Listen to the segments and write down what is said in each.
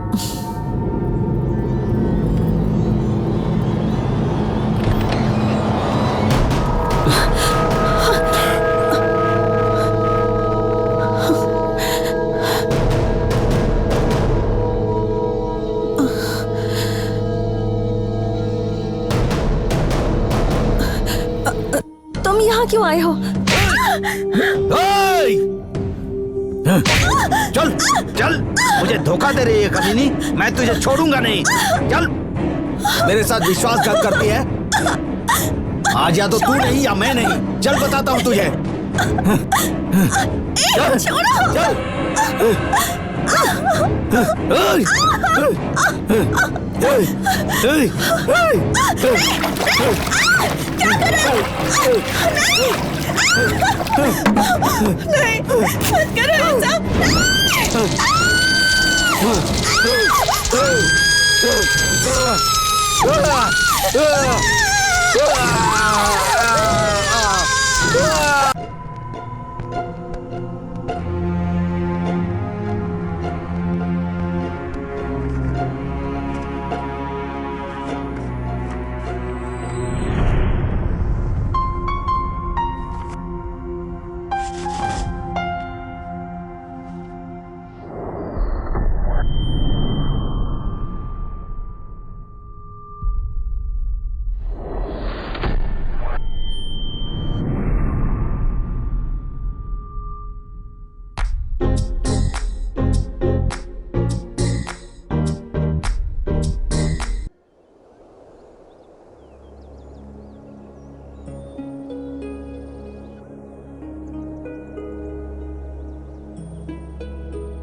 तुम यहाँ क्यों आए हो? चल चल, मुझे धोखा दे रही है कमीनी, मैं तुझे छोड़ूंगा नहीं। चल, मेरे साथ विश्वासघात करती है। आज या तो तू नहीं या मैं नहीं। चल बताता हूँ तुझे। चल चल। क्या कर रहे हो? नहीं, मत करो ऐसा।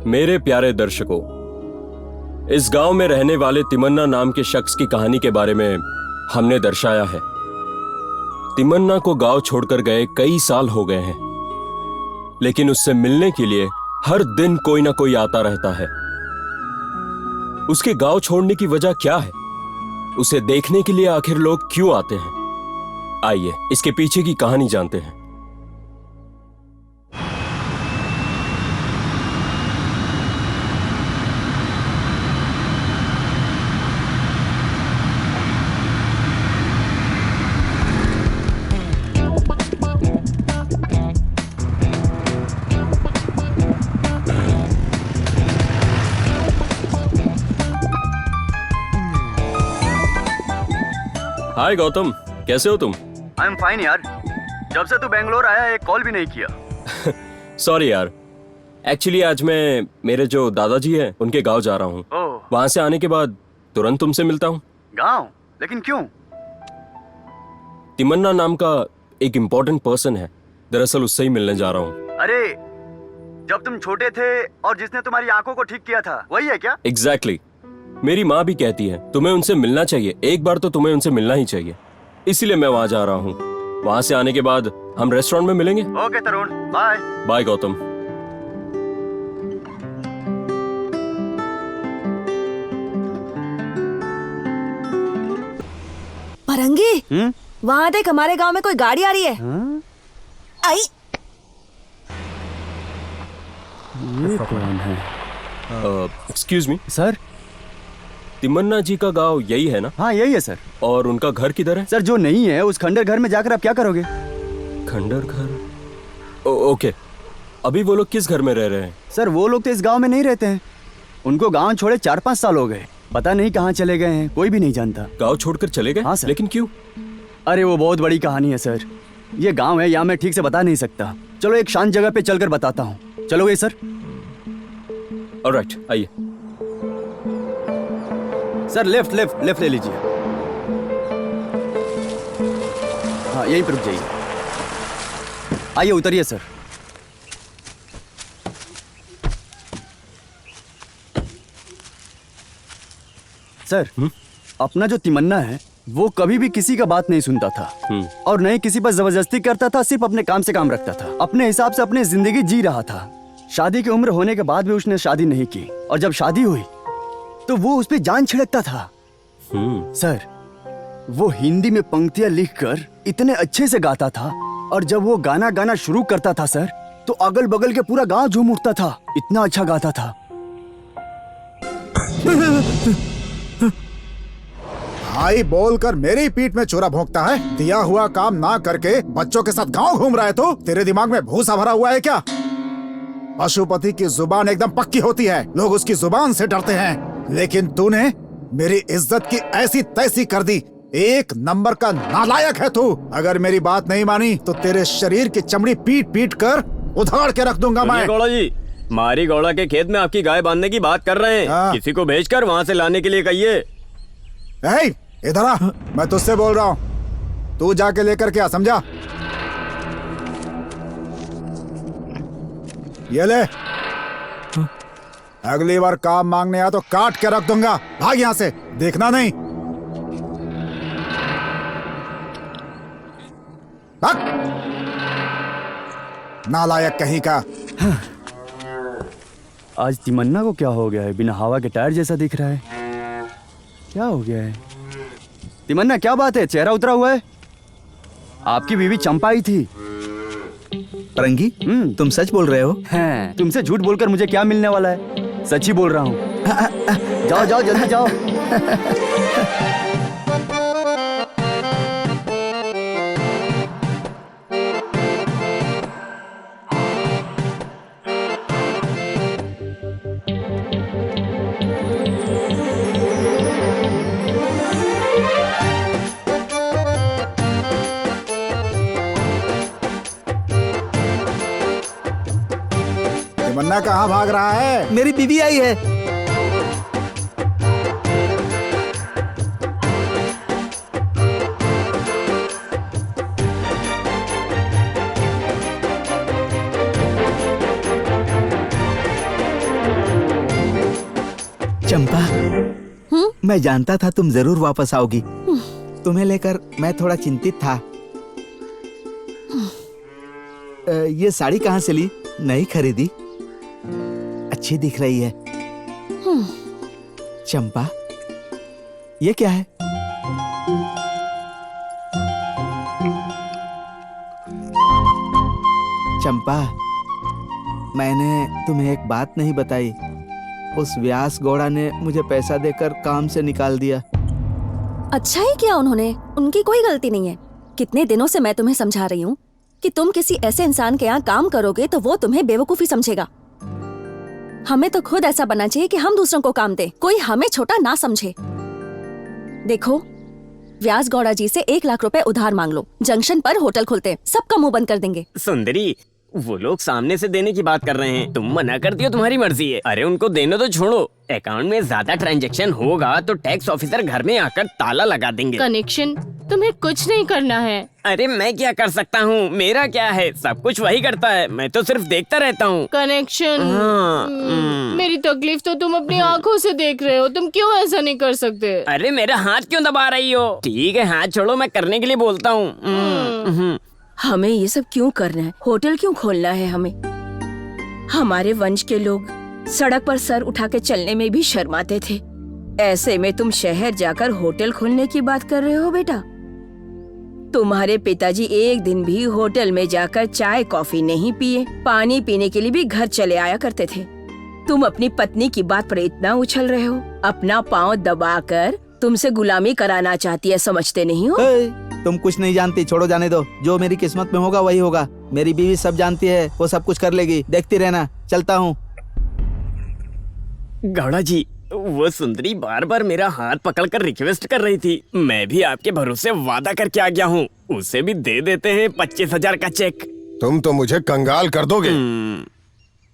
मेरे प्यारे दर्शकों, इस गांव में रहने वाले तिमन्ना नाम के शख्स की कहानी के बारे में हमने दर्शाया है। तिमन्ना को गांव छोड़कर गए कई साल हो गए हैं, लेकिन उससे मिलने के लिए हर दिन कोई ना कोई आता रहता है। उसके गांव छोड़ने की वजह क्या है? उसे देखने के लिए आखिर लोग क्यों आते हैं? आइए इसके पीछे की कहानी जानते हैं। हाय गौतम, कैसे हो तुम? आई एम फाइन यार। जब से तू बेंगलोर आया एक कॉल भी नहीं किया। सॉरी यार, एक्चुअली आज मैं मेरे जो दादाजी हैं उनके गांव जा रहा हूँ। वहां से आने के बाद तुरंत तुमसे मिलता हूँ। गांव? लेकिन क्यों? तिमन्ना नाम का एक इम्पोर्टेंट पर्सन है, दरअसल उससे ही मिलने जा रहा हूँ। अरे जब तुम छोटे थे और जिसने तुम्हारी आंखों को ठीक किया था, वही है क्या? एग्जैक्टली। मेरी माँ भी कहती है तुम्हें उनसे मिलना चाहिए, एक बार तो तुम्हें उनसे मिलना ही चाहिए, इसीलिए मैं वहां जा रहा हूँ। वहां से आने के बाद हम रेस्टोरेंट में मिलेंगे। ओके तरुण, बाय। बाय गौतम। परंगी, वहां देख, हमारे गांव में कोई गाड़ी आ रही है। आई। ये कौन है? Excuse me sir. तिमन्ना जी का गांव यही है ना? हाँ यही है सर। और उनका घर किधर है? सर जो नहीं है उस खंडर घर में जाकर आप क्या करोगे? खंडर घर? ओके। अभी वो लोग किस घर में रह रहे हैं? सर वो लोग तो इस गांव में नहीं रहते हैं। उनको गांव छोड़े 4-5 साल हो गए, पता नहीं कहाँ चले गए हैं, कोई भी नहीं जानता। गांव छोड़कर चले गए? हाँ सर। लेकिन क्यों? अरे वो बहुत बड़ी कहानी है सर। ये गांव है, यहाँ मैं ठीक से बता नहीं सकता। चलो एक शांत जगह पे चलकर बताता हूँ। चलोगे सर? ऑलराइट, आइए। सर लेफ्ट लेफ्ट लेफ्ट ले लीजिए। हाँ यहीं पर रुक जाइए। आइए उतरिए सर। सर अपना जो तिमन्ना है वो कभी भी किसी का बात नहीं सुनता था और न ही किसी पर जबरदस्ती करता था, सिर्फ अपने काम से काम रखता था, अपने हिसाब से अपनी जिंदगी जी रहा था। शादी की उम्र होने के बाद भी उसने शादी नहीं की और जब शादी हुई तो वो उस पे जान छिड़कता था। सर वो हिंदी में पंक्तियां लिखकर इतने अच्छे से गाता था और जब वो गाना गाना शुरू करता था सर तो अगल बगल के पूरा गांव झूम उठता था, इतना अच्छा गाता था। भाई बोलकर मेरी पीठ में चूरा भोंकता है। दिया हुआ काम ना करके बच्चों के साथ गांव घूम रहा है तो तेरे दिमाग में भूसा भरा हुआ है क्या? पशुपति की जुबान एकदम पक्की होती है, लोग उसकी जुबान से डरते हैं, लेकिन तूने मेरी इज्जत की ऐसी तैसी कर दी। एक नंबर का नालायक है तू। अगर मेरी बात नहीं मानी तो तेरे शरीर की चमड़ी पीट पीट कर उधाड़ के रख दूंगा मैं। गौड़ा जी, मारी गौड़ा के खेत में आपकी गाय बांधने की बात कर रहे हैं। हाँ। किसी को भेजकर वहाँ से लाने के लिए कहिए। ए, इधर आ, मैं तुझसे बोल रहा हूँ, तू जाके लेकर क्या समझा? ये ले, अगली बार काम मांगने आ तो काट के रख दूंगा। भाग यहाँ से, देखना नहीं। भाग, नालायक कहीं का। आज तिमन्ना को क्या हो गया है? बिना हवा के टायर जैसा दिख रहा है। क्या हो गया है? तिमन्ना क्या बात है? चेहरा उतरा हुआ है। आपकी बीवी चंपा आई थी। रंगी, तुम सच बोल रहे हो? हैं, तुमसे झूठ बोलकर मुझे क्या मिलने वाला है? सच ही बोल रहा हूँ। जाओ जाओ जल्दी जाओ। तमन्ना कहाँ भाग रहा है? मेरी बीवी आई है। चंपा, मैं जानता था तुम जरूर वापस आओगी। तुम्हें लेकर मैं थोड़ा चिंतित था। ये साड़ी कहाँ से ली? नई खरीदी? अच्छी दिख रही है। चंपा, ये क्या है? चंपा, मैंने तुम्हें एक बात नहीं बताई। उस व्यास गौड़ा ने मुझे पैसा देकर काम से निकाल दिया। अच्छा ही किया उन्होंने, उनकी कोई गलती नहीं है। कितने दिनों से मैं तुम्हें समझा रही हूँ कि तुम किसी ऐसे इंसान के यहाँ काम करोगे तो वो तुम्हें बेवकूफी समझेगा। हमें तो खुद ऐसा बनना चाहिए कि हम दूसरों को काम दें, कोई हमें छोटा ना समझे। देखो, व्यास गौड़ा जी से 1 लाख रुपए उधार मांग लो। जंक्शन पर होटल खोलते हैं, सबका मुंह बंद कर देंगे। सुंदरी, वो लोग सामने से देने की बात कर रहे हैं, तुम मना करती हो, तुम्हारी मर्जी है। अरे उनको देने तो छोड़ो, अकाउंट में ज्यादा ट्रांजैक्शन होगा तो टैक्स ऑफिसर घर में आकर ताला लगा देंगे। कनेक्शन, तुम्हें कुछ नहीं करना है। अरे मैं क्या कर सकता हूँ? मेरा क्या है, सब कुछ वही करता है, मैं तो सिर्फ देखता रहता हूँ। कनेक्शन, मेरी तकलीफ तो तुम अपनी आंखों से देख रहे हो, तुम क्यों ऐसा नहीं कर सकते? अरे मेरा हाथ क्यों दबा रही हो? ठीक है, हाथ छोड़ो, मैं करने के लिए बोलता हूँ। हमें ये सब क्यों करना है? होटल क्यों खोलना है हमें? हमारे वंश के लोग सड़क पर सर उठा के चलने में भी शर्माते थे। ऐसे में तुम शहर जाकर होटल खोलने की बात कर रहे हो बेटा? तुम्हारे पिताजी एक दिन भी होटल में जाकर चाय कॉफी नहीं पिए, पानी पीने के लिए भी घर चले आया करते थे। तुम अपनी पत्नी की बात पर इतना उछल रहे हो, अपना पाँव दबाकर तुमसे गुलामी कराना चाहती है, समझते नहीं हो? तुम कुछ नहीं जानती, छोड़ो, जाने दो। जो मेरी किस्मत में होगा वही होगा। मेरी बीवी सब जानती है, वो सब कुछ कर लेगी, देखती रहना। चलता हूँ। गौड़ा जी, वो सुंदरी बार बार मेरा हाथ पकड़कर रिक्वेस्ट कर रही थी। मैं भी आपके भरोसे वादा करके आ गया हूँ, उसे भी दे देते हैं 25,000 का चेक। तुम तो मुझे कंगाल कर दोगे।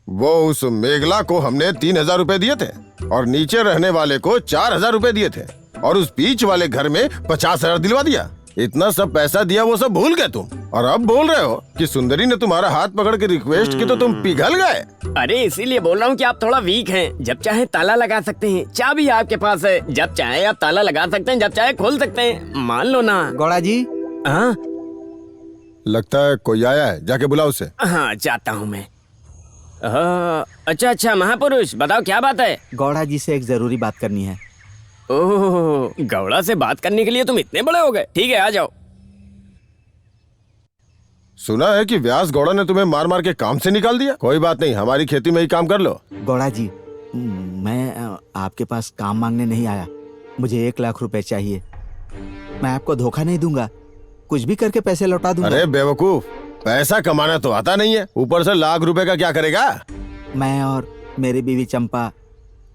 वो उस मेघला को हमने 3,000 रुपए दिए थे और नीचे रहने वाले को 4,000 रुपए दिए थे और उस बीच वाले घर में 50,000 दिलवा दिया। इतना सब पैसा दिया, वो सब भूल गए तुम, और अब बोल रहे हो कि सुंदरी ने तुम्हारा हाथ पकड़ के रिक्वेस्ट की तो तुम पिघल गए। अरे इसीलिए बोल रहा हूँ कि आप थोड़ा वीक हैं। जब चाहे ताला लगा सकते हैं, चाबी आपके पास है। जब चाहे आप ताला लगा सकते हैं, जब चाहे खोल सकते हैं, मान लो ना। गौड़ा जी, हाँ लगता है कोई आया है, जाके बुलाओ उसे। हाँ, जाता हूँ मैं। अच्छा, महापुरुष, बताओ क्या बात है? गौड़ा जी से एक जरूरी बात करनी है। ओह, गौड़ा से बात करने के लिए तुम इतने बड़े हो गए? ठीक है, आ जाओ। सुना है कि व्यास गौड़ा ने तुम्हें मार मार के काम से निकाल दिया। कोई बात नहीं, हमारी खेती में ही काम कर लो। गौड़ा जी, मैं आपके पास काम मांगने नहीं आया। मुझे 1 लाख रुपए चाहिए। मैं आपको धोखा नहीं दूंगा, कुछ भी करके पैसे लौटा दूंगा। अरे बेवकूफ, पैसा कमाना तो आता नहीं है, ऊपर से लाख रुपए का क्या करेगा? मैं और मेरी बीवी चंपा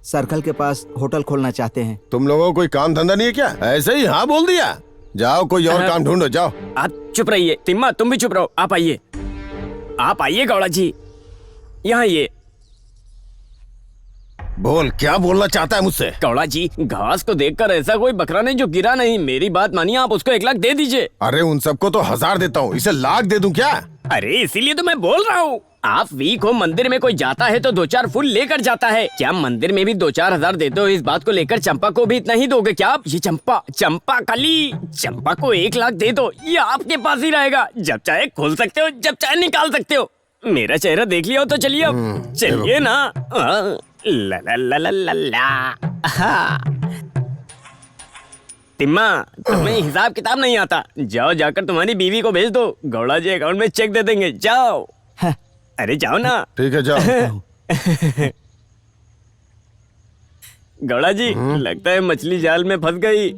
सर्कल के पास होटल खोलना चाहते हैं। तुम लोगों को कोई काम धंधा नहीं है क्या? ऐसे ही हाँ बोल दिया? जाओ कोई और काम ढूंढो, जाओ। आप चुप रहिए। तिम्मा तुम भी चुप रहो। आप आइए गौड़ा जी, यहाँ आइए। बोल, क्या बोलना चाहता है मुझसे? गौड़ा जी, घास को देखकर ऐसा कोई बकरा नहीं जो गिरा नहीं। मेरी बात मानिए, आप उसको 1 लाख दे दीजिए। अरे उन सबको तो 1000 देता हूँ, इसे लाख दे दूं क्या? अरे इसीलिए तो मैं बोल रहा हूँ। आप वीक हो, मंदिर में कोई जाता है तो 2-4 फूल लेकर जाता है। क्या मंदिर में भी 2-4 हजार देते हो? इस बात को लेकर चंपा को भी इतना ही दोगे क्या आप? ये चंपा खाली चंपा को 1 लाख दे दो, ये आपके पास ही रहेगा। जब चाहे खोल सकते हो, जब चाहे निकाल सकते हो। मेरा चेहरा देख लिया हो तो चलिए अब, चलिए ना। ला ला ला ला ला ला। तिम्मा, तुम्हें हिसाब किताब नहीं आता। जाओ, जाकर तुम्हारी बीवी को भेज दो, गौड़ा जी अकाउंट में चेक दे देंगे। जाओ। अरे जाओ ना। ठीक है, जाओ। गौड़ा जी, लगता है मछली जाल में फंस गई।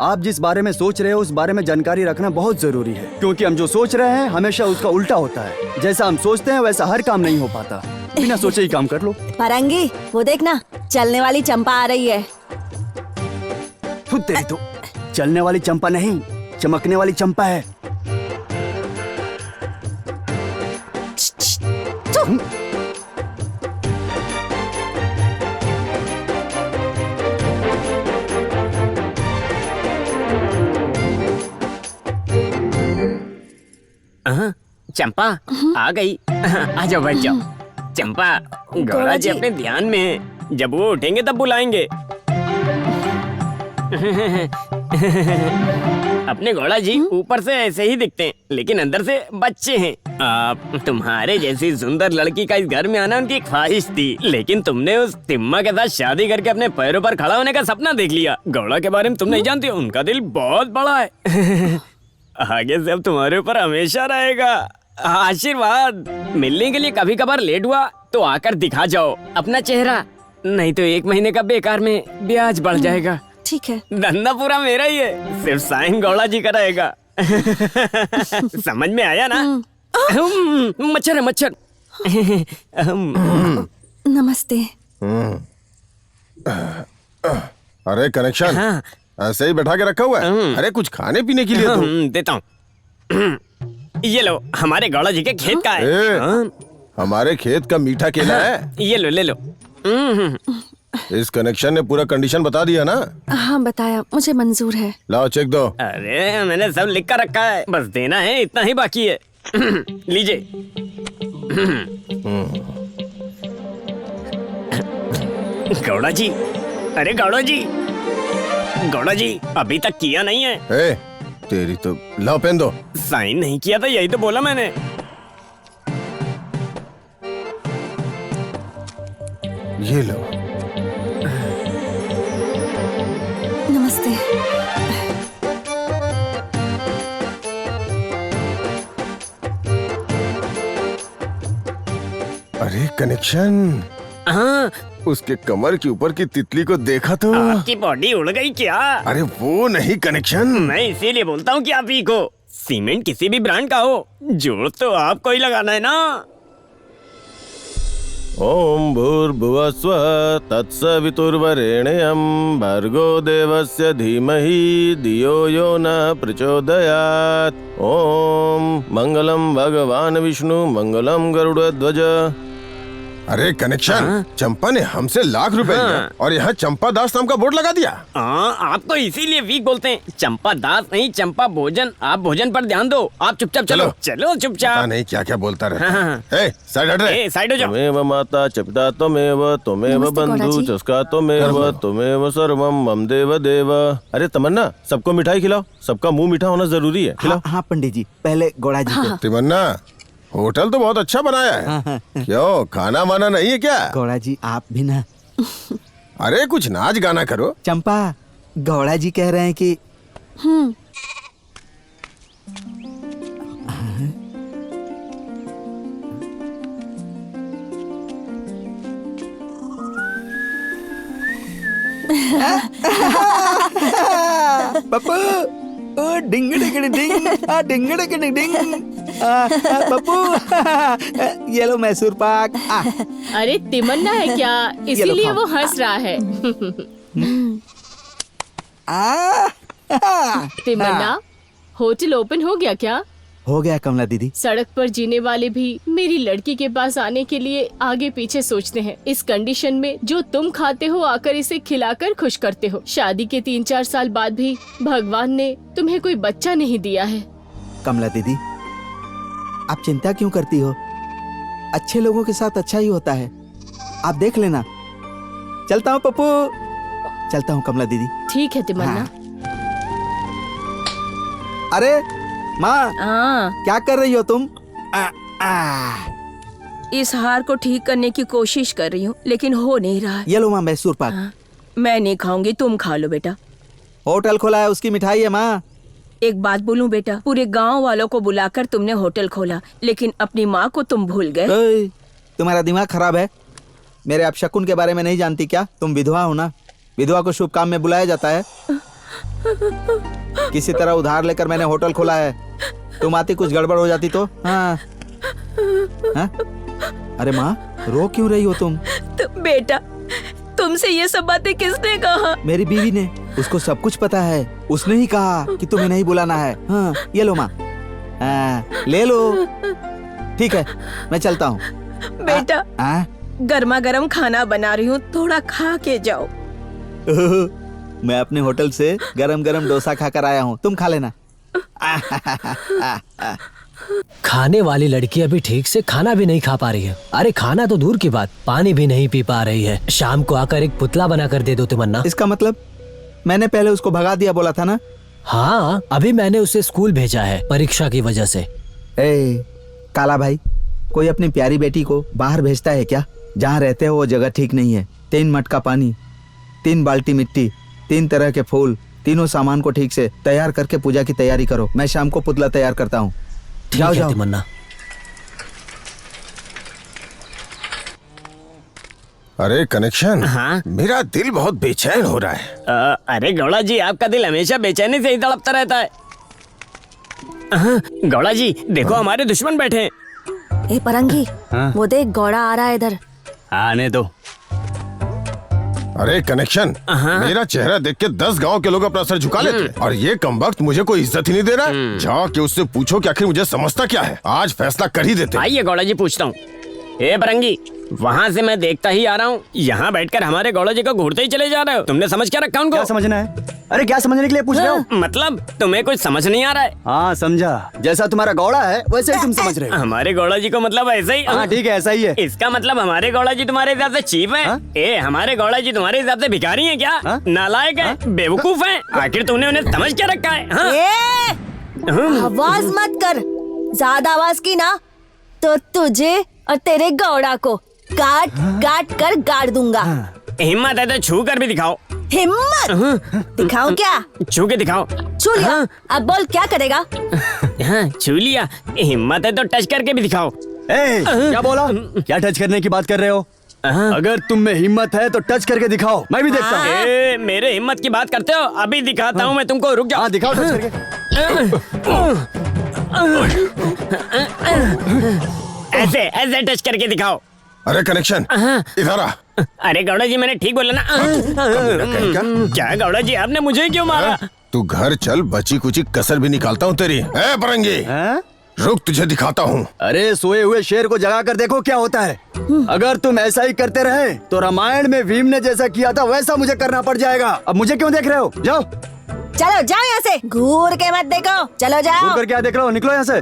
आप जिस बारे में सोच रहे हो उस बारे में जानकारी रखना बहुत जरूरी है, क्योंकि हम जो सोच रहे हैं हमेशा उसका उल्टा होता है। जैसा हम सोचते हैं वैसा हर काम नहीं हो पाता। बिना सोचे ही काम कर लो। फरंगी, वो देखना, चलने वाली चंपा आ रही है। खुद तेरी तो चलने वाली चंपा नहीं, चमकने वाली चंपा है। चंपा आ गई। आ जाओ, बैठ जाओ। चंपा, गौड़ा जी अपने ध्यान में हैं। जब वो उठेंगे तब बुलाएंगे। अपने गौड़ा जी ऊपर से ऐसे ही दिखते हैं, लेकिन अंदर से बच्चे हैं। आप तुम्हारे जैसी सुंदर लड़की का इस घर में आना उनकी ख्वाहिश थी, लेकिन तुमने उस तिम्मा के साथ शादी करके अपने पैरों पर खड़ा होने का सपना देख लिया। गौड़ा के बारे में तुम नहीं जानती हो, उनका दिल बहुत बड़ा है। आगे से अब तुम्हारे ऊपर हमेशा रहेगा। आशीर्वाद। मिलने के लिए कभी कभार लेट हुआ तो आकर दिखा जाओ अपना चेहरा, नहीं तो 1 महीने का बेकार में ब्याज बढ़ जाएगा। ठीक है। धंधा पूरा मेरा ही है, सिर्फ साइन गौड़ा जी का रहेगा। समझ में आया ना? मच्छर है, मच्छर। नमस्ते। अरे कनेक्शन ऐसे ही बैठा के रखा हुआ है? अरे कुछ खाने पीने के लिए तो देता हूँ। ये लो, हमारे गौड़ा जी के खेत का है। हमारे खेत का मीठा केला है। ये लो, ले लो। इस कनेक्शन ने पूरा कंडीशन बता दिया ना? हाँ बताया, मुझे मंजूर है। लाओ चेक दो। अरे मैंने सब लिख कर रखा है, बस देना है, इतना ही बाकी है। लीजिए। गौड़ा जी, अरे गौड़ा जी, गौड़ा जी अभी तक किया नहीं है। ए, तेरी तो लाओ पेन दो। साइन नहीं किया था, यही तो बोला मैंने। ये लो। नमस्ते। अरे कनेक्शन, हाँ, उसके कमर के ऊपर की तितली को देखा तो? आपकी बॉडी उड़ गई क्या? अरे वो नहीं कनेक्शन, मैं इसीलिए बोलता हूँ कि आप वीक हो। सीमेंट किसी भी ब्रांड का हो, जोड़ तो आपको ही लगाना है ना। ओम भूर्भुवः स्वः तत्सवितुर्वरेण्यं भर्गो देवस्य धीमहि धियो यो न प्रचोदयात्। ओम मंगलम भगवान विष्णु मंगलम गरुड़ध्वज। अरे कनेक्शन, चंपा ने हमसे लाख रुपए लिया और यहाँ चंपा दास नाम का बोर्ड लगा दिया। आपको इसीलिए वीक बोलते हैं। चंपा दास नहीं, चंपा भोजन। आप भोजन पर ध्यान दो। आप चुपचाप चलो, चलो चुपचाप। नहीं क्या क्या बोलता रहता है। ए, साइड हट रे। साइड हो जाओ। त्वमेव माता च पिता त्वमेव त्वमेव बंधु चस्का त्वमेव त्वमेव सर्वं मम देव देव। अरे तमन्ना, सबको मिठाई खिलाओ, सबका मुंह मीठा होना जरूरी है। खिलाओ। हाँ पंडित जी, पहले गौड़ा जी को। तमन्ना, होटल तो बहुत अच्छा बनाया है। क्यों, खाना माना नहीं है क्या? गौड़ा जी आप भी ना। अरे कुछ नाच गाना करो। चंपा, गौड़ा जी कह रहे हैं कि पप्पू, ओ डिंग डिंग डिंग, आ डिंग डिंग डिंग, पप्पू, ये लो मैसूर पाक। अरे तिमन्ना है क्या, इसीलिए वो हंस रहा है। तिमन्ना, होटल ओपन हो गया क्या? हो गया कमला दीदी। सड़क पर जीने वाले भी मेरी लड़की के पास आने के लिए आगे पीछे सोचते हैं। इस कंडीशन में जो तुम खाते हो आकर इसे खिलाकर खुश करते हो। शादी के 3-4 साल बाद भी भगवान ने तुम्हें कोई बच्चा नहीं दिया है। कमला दीदी, आप चिंता क्यों करती हो? अच्छे लोगों के साथ अच्छा ही होता है, आप देख लेना। चलता हूँ पप्पू, चलता हूँ कमला दीदी। ठीक है तिमन्ना। अरे माँ, क्या कर रही हो तुम? इस हार को ठीक करने की कोशिश कर रही हूँ, लेकिन हो नहीं रहा। ये लो माँ मैसूर पाक। मैं नहीं खाऊंगी, तुम खा लो बेटा। होटल खोला है, उसकी मिठाई है माँ। एक बात बोलूं बेटा, पूरे गांव वालों को बुलाकर तुमने होटल खोला, लेकिन अपनी माँ को तुम भूल गए। तुम्हारा दिमाग खराब है। मेरे आप शकुन के बारे में नहीं जानती क्या? तुम विधवा हो ना, विधवा को शुभ काम में बुलाया जाता है। किसी तरह उधार लेकर मैंने होटल खोला है। तुम आती कुछ गड़बड़ हो जाती तो। हाँ। अरे माँ, रो क्यों रही हो तुम? तो बेटा, तुमसे ये सब बातें किसने कहा? मेरी बीवी ने, उसको सब कुछ पता है। उसने ही कहा कि तुम्हें नहीं बुलाना है। हाँ, ये लो माँ, ले लो। ठीक है, मैं चलता हूँ। बेटा, गर्मा गर्म खाना बना रही हूँ, थोड़ा खा के जाओ। मैं अपने होटल से गरम गरम डोसा खाकर आया हूँ, तुम खा लेना। खाने वाली लड़की अभी ठीक से खाना भी नहीं खा पा रही है। अरे खाना तो दूर की बात, पानी भी नहीं पी पा रही है। शाम को आकर एक पुतला बना कर दे दो तिमन्ना। इसका मतलब मैंने पहले उसको भगा दिया बोला था ना? हाँ, अभी मैंने उसे स्कूल भेजा है परीक्षा की वजह से। काला भाई, कोई अपनी प्यारी बेटी को बाहर भेजता है क्या? जहाँ रहते हो वो जगह ठीक नहीं है। 3 मटका पानी, 3 बाल्टी मिट्टी, 3 तरह के फूल, तीनों सामान को ठीक से तैयार करके पूजा की तैयारी करो। मैं शाम को पुतला तैयार करता हूँ। जाओ जाओ तिमन्ना। अरे कनेक्शन, हाँ? मेरा दिल बहुत बेचैन हो रहा है। अरे गौड़ा जी, आपका दिल हमेशा बेचैनी से ही तड़पता रहता है। गौड़ा जी देखो, हमारे दुश्मन बैठे हैं। ए परंगी, वो देख गौड़ा आ रहा है इधर। आने दो। अरे कनेक्शन, मेरा चेहरा देख के 10 गांव के लोग अपना सर झुका लेते, और ये कमबख्त मुझे कोई इज्जत ही नहीं दे रहा है। जाके उससे पूछो कि आखिर मुझे समझता क्या है। आज फैसला कर ही देते। आइए गौड़ा जी, पूछता हूँ। ए बरंगी, वहाँ से मैं देखता ही आ रहा हूँ, यहाँ बैठकर हमारे गौड़ा जी को घूरते ही चले जा रहे हो। तुमने समझ क्या रखा उनको? क्या समझना है? अरे क्या समझने के लिए पूछ रहे हो? मतलब तुम्हें कुछ समझ नहीं आ रहा है? हाँ समझा, जैसा तुम्हारा गौड़ा है वैसे ही तुम समझ रहे हो। हमारे गौड़ा जी को मतलब ऐसा ही? हाँ ठीक है, ऐसा ही है। इसका मतलब हमारे गौड़ा जी तुम्हारे हिसाब से चीप है? ए, हमारे गौड़ा जी तुम्हारे हिसाब से भिखारी हैं क्या? नालायक है, बेवकूफ है? आखिर तुमने उन्हें समझ क्या रखा है? आवाज मत कर, ज्यादा आवाज की ना तो तुझे और तेरे गौड़ा को काट काट कर गाड़ दूंगा। हिम्मत है तो छू कर भी दिखाओ। हिम्मत दिखाओ क्या? छू के दिखाओ। छू लिया, अब बोल क्या करेगा? हाँ, छू लिया। हिम्मत है तो टच करके भी दिखाओ। क्या बोला? क्या टच करने की बात कर रहे हो? अगर तुम में हिम्मत है तो टच करके दिखाओ, मैं भी देखता हूँ। मेरे हिम्मत की बात करते हो? अभी दिखाता हूँ मैं तुमको, रुक जाओ। दिखाओ टच करके। ऐसे ऐसे टच करके दिखाओ। अरे कनेक्शन, इधर आ। अरे गौड़ा जी, मैंने ठीक बोला ना? क्या गौड़ा जी, आपने मुझे क्यों मारा? तू घर चल, बची कुची कसर भी निकालता हूँ तेरी। ए बरंगी, रुक, तुझे दिखाता हूँ। अरे सोए हुए शेर को जगा कर देखो क्या होता है। अगर तुम ऐसा ही करते रहे तो रामायण में भीम ने जैसा किया था वैसा मुझे करना पड़ जाएगा। अब मुझे क्यों देख रहे हो? जाओ चलो जाओ यहाँ से, घूर के मत देखो, चलो जाओ। घूर कर क्या देख रहे हो? निकलो यहाँ से।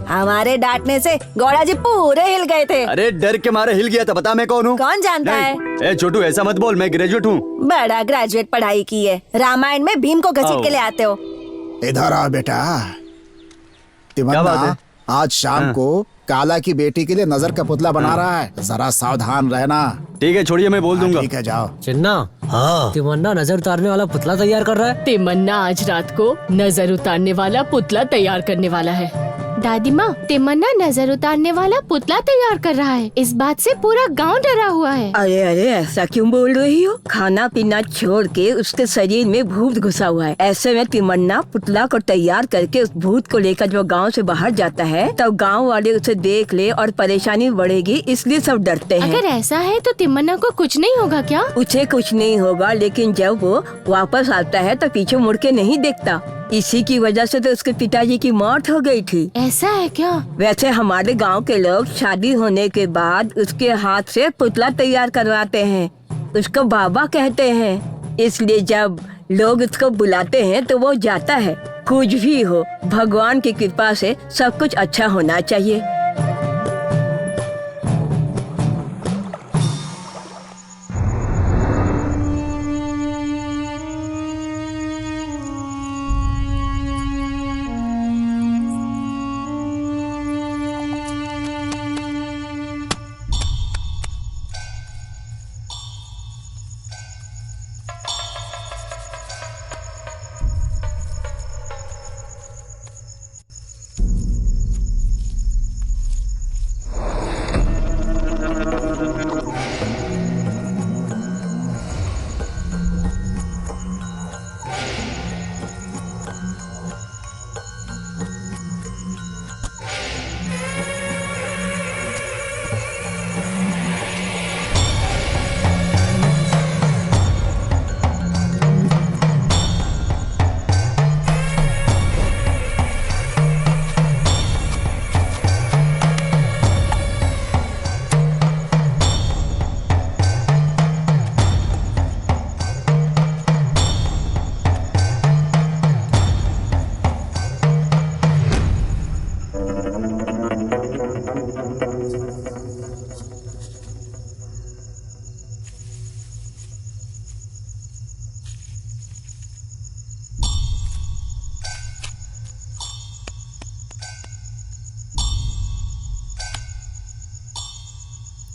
हमारे डांटने से गौड़ा जी पूरे हिल गए थे। अरे डर के मारे हिल गया था, बता मैं कौन हूँ? कौन जानता है? ए छोटू, ऐसा मत बोल, मैं ग्रेजुएट हूँ। बड़ा ग्रेजुएट पढ़ाई की है, रामायण में भीम को घसीट के ले आते हो। इधर आ बेटा। तिमन्ना बात है? आज शाम को काला की बेटी के लिए नजर का पुतला बना रहा है, जरा सावधान रहना। ठीक है, छोड़िए, मैं बोल दूंगा। ठीक है, जाओ। चिन्ना, हाँ, तिमन्ना नजर उतारने वाला पुतला तैयार कर रहा है। तिमन्ना आज रात को नजर उतारने वाला पुतला तैयार करने वाला है। दादी माँ, तिमन्ना नजर उतारने वाला पुतला तैयार कर रहा है। इस बात से पूरा गांव डरा हुआ है। अरे अरे, ऐसा क्यों बोल रही हो? खाना पीना छोड़ के उसके शरीर में भूत घुसा हुआ है। ऐसे में तिमन्ना पुतला को तैयार करके उस भूत को लेकर जब गांव से बाहर जाता है तब गांव वाले उसे देख ले और परेशानी बढ़ेगी, इसलिए सब डरते हैं। अगर ऐसा है तो तिमन्ना को कुछ नहीं होगा क्या? उसे कुछ नहीं होगा, लेकिन जब वो वापस आता है तो पीछे मुड़ के नहीं देखता। इसी की वजह से तो उसके पिताजी की मौत हो गई थी। ऐसा है क्या? वैसे हमारे गांव के लोग शादी होने के बाद उसके हाथ से पुतला तैयार करवाते हैं, उसको बाबा कहते हैं। इसलिए जब लोग उसको बुलाते हैं तो वो जाता है। कुछ भी हो, भगवान की कृपा से सब कुछ अच्छा होना चाहिए।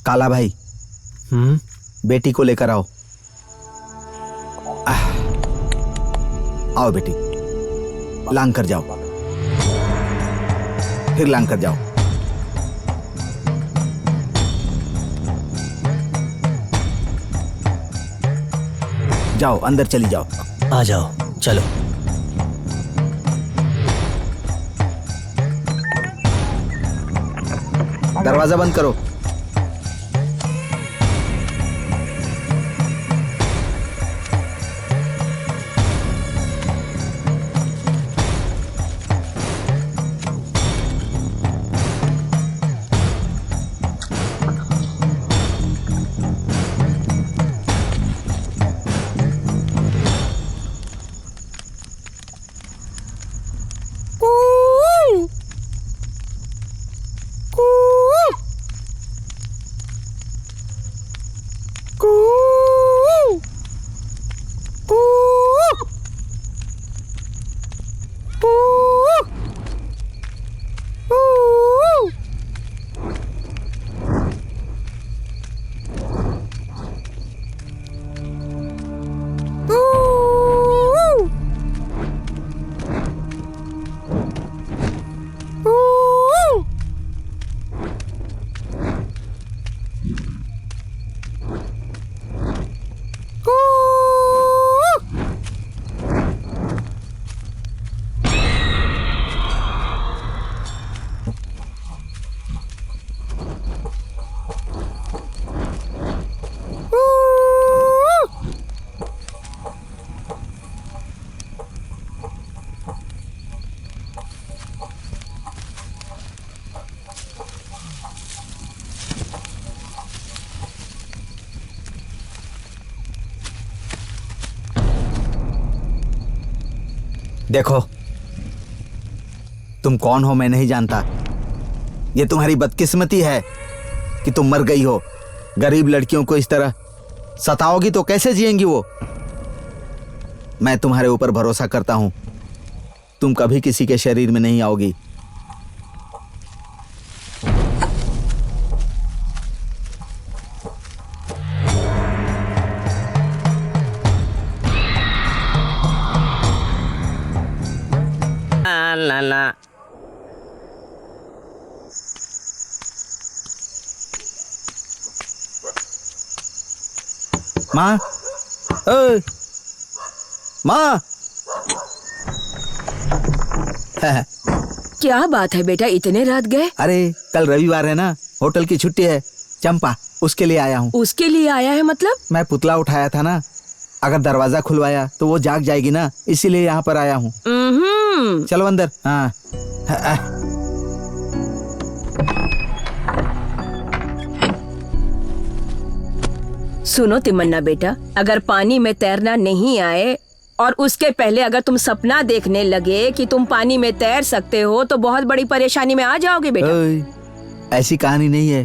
काला भाई, बेटी को लेकर आओ। आओ बेटी, लांग कर जाओ, फिर लांग कर जाओ। जाओ, अंदर चली जाओ। आ जाओ, चलो। दरवाजा बंद करो। देखो, तुम कौन हो मैं नहीं जानता। ये तुम्हारी बदकिस्मती है कि तुम मर गई हो। गरीब लड़कियों को इस तरह सताओगी तो कैसे जिएंगी वो। मैं तुम्हारे ऊपर भरोसा करता हूं, तुम कभी किसी के शरीर में नहीं आओगी। डालना। माँ, ओए, माँ। क्या बात है बेटा, इतने रात गए? अरे कल रविवार है ना, होटल की छुट्टी है। चंपा, उसके लिए आया हूँ। उसके लिए आया है मतलब? मैं पुतला उठाया था ना, अगर दरवाजा खुलवाया तो वो जाग जाएगी ना, इसीलिए यहाँ पर आया हूँ। चलो अंदर। हाँ। सुनो तिमन्ना बेटा, अगर पानी में तैरना नहीं आए और उसके पहले अगर तुम सपना देखने लगे कि तुम पानी में तैर सकते हो तो बहुत बड़ी परेशानी में आ जाओगे बेटा। ऐसी कहानी नहीं है,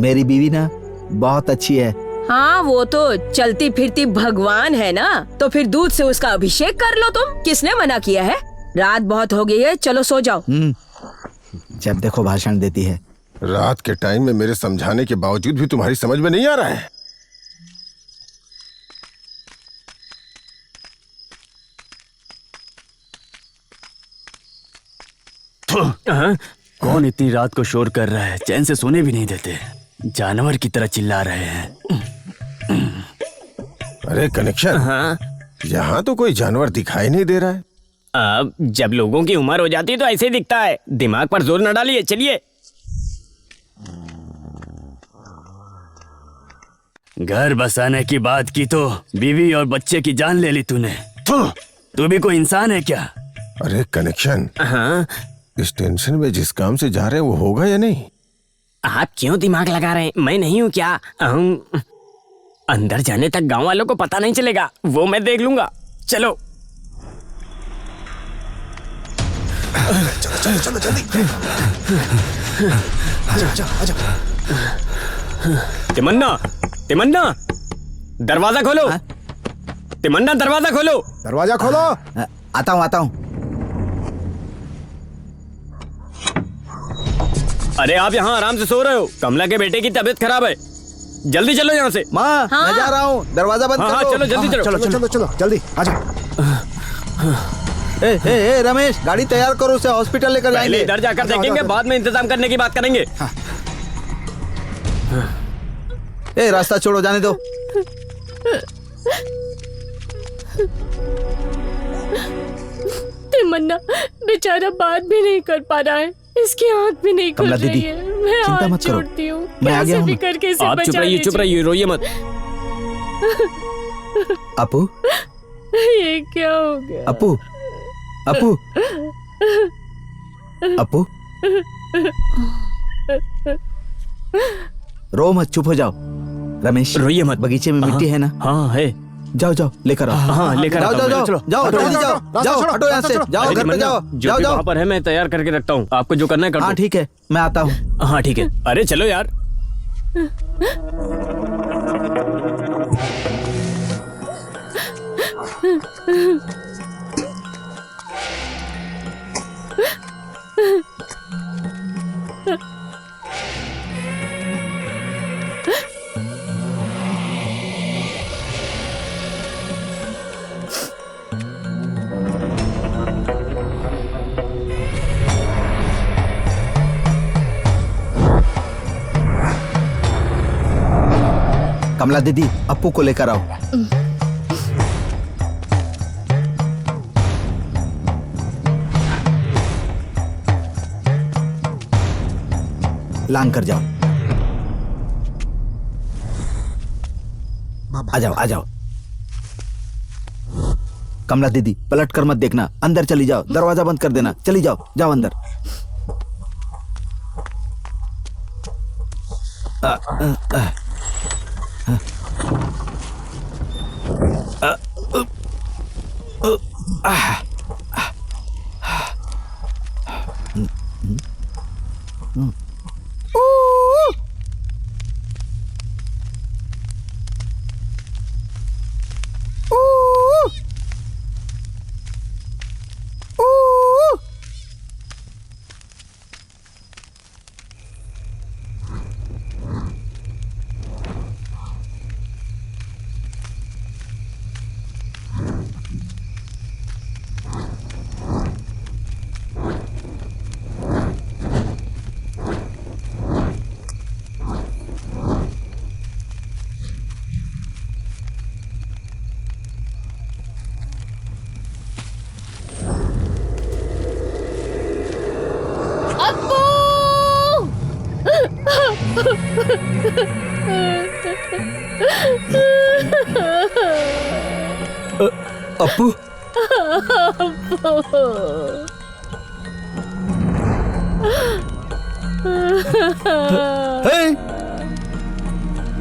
मेरी बीवी ना बहुत अच्छी है। हाँ, वो तो चलती फिरती भगवान है ना, तो फिर दूध से उसका अभिषेक कर लो तुम। किसने मना किया है? रात बहुत हो गई है, चलो सो जाओ। जब देखो भाषण देती है। रात के टाइम में मेरे समझाने के बावजूद भी तुम्हारी समझ में नहीं आ रहा है। कौन इतनी रात को शोर कर रहा है? चैन से सोने भी नहीं देते, जानवर की तरह चिल्ला रहे हैं। अरे कनेक्शन, हाँ? यहाँ तो कोई जानवर दिखाई नहीं दे रहा है। अब जब लोगों की उम्र हो जाती है तो ऐसे ही दिखता है। दिमाग पर जोर न डालिए, चलिए। घर बसाने की बात की तो बीवी और बच्चे की जान ले ली तूने। तू भी कोई इंसान है क्या? अरे कनेक्शन, हाँ? इस टेंशन में जिस काम से जा रहे हैं वो होगा या नहीं? आप क्यों दिमाग लगा रहे हैं? मैं नहीं हूँ क्या? अंदर जाने तक गांव वालों को पता नहीं चलेगा, वो मैं देख लूंगा। चलो चलो चलो चलो जल्दी। आजा आजा आजा। तिमन्ना, तिमन्ना, दरवाजा खोलो। तिमन्ना, दरवाजा खोलो। दरवाजा खोलो। आता हूँ आता हूँ। अरे आप यहाँ आराम से सो रहे हो, कमला के बेटे की तबीयत खराब है। जल्दी चलो यहाँ से। माँ, मैं जा रहा हूँ, दरवाजा बंद हाँ, करो। चलो जल्दी चलो। चलो चलो चलो जल्दी आजा। ए रमेश, गाड़ी तैयार करो, उसे हॉस्पिटल लेकर पहले जाएंगे। इधर जाकर देखेंगे, बाद में इंतजाम करने की बात करेंगे। रास्ता छोड़ो, जाने दो। तिमन्ना बेचारा बात भी नहीं कर पा रहा है, इसकी आंख भी नहीं खुल कमला रही दीदी, है। मैं चिंता हाथ मत करो, जोड़ती हूँ, मैं आ गया कैसे हूँ भी ना। करके इसे आप बचा चुप रहिए, रोइए मत। अपू, ये क्या हो गया? अपू, अपू, अपू, रो मत, चुप हो जाओ। रमेश, रोइए मत। बगीचे में मिट्टी है ना? हाँ है। जाओ जाओ, लेकर आओ। हाँ, लेकर जाओ आता हूँ जाओ मैं। जाओ जाओ, जल्दी जाओ जाओ, हटो यहाँ से, जाओ घर पे जाओ। जो जाओ भी जाओ। वहाँ पर है मैं तैयार करके रखता हूँ, आपको जो करना है कर दो। हाँ ठीक है, मैं आता हूँ। हाँ ठीक है। अरे चलो यार। कमला दीदी, अपू को लेकर आओ। लांग कर जाओ। आ जाओ आ जाओ। कमला दीदी, पलट कर मत देखना, अंदर चली जाओ, दरवाजा बंद कर देना। चली जाओ, जाओ अंदर। अप्पू, हे,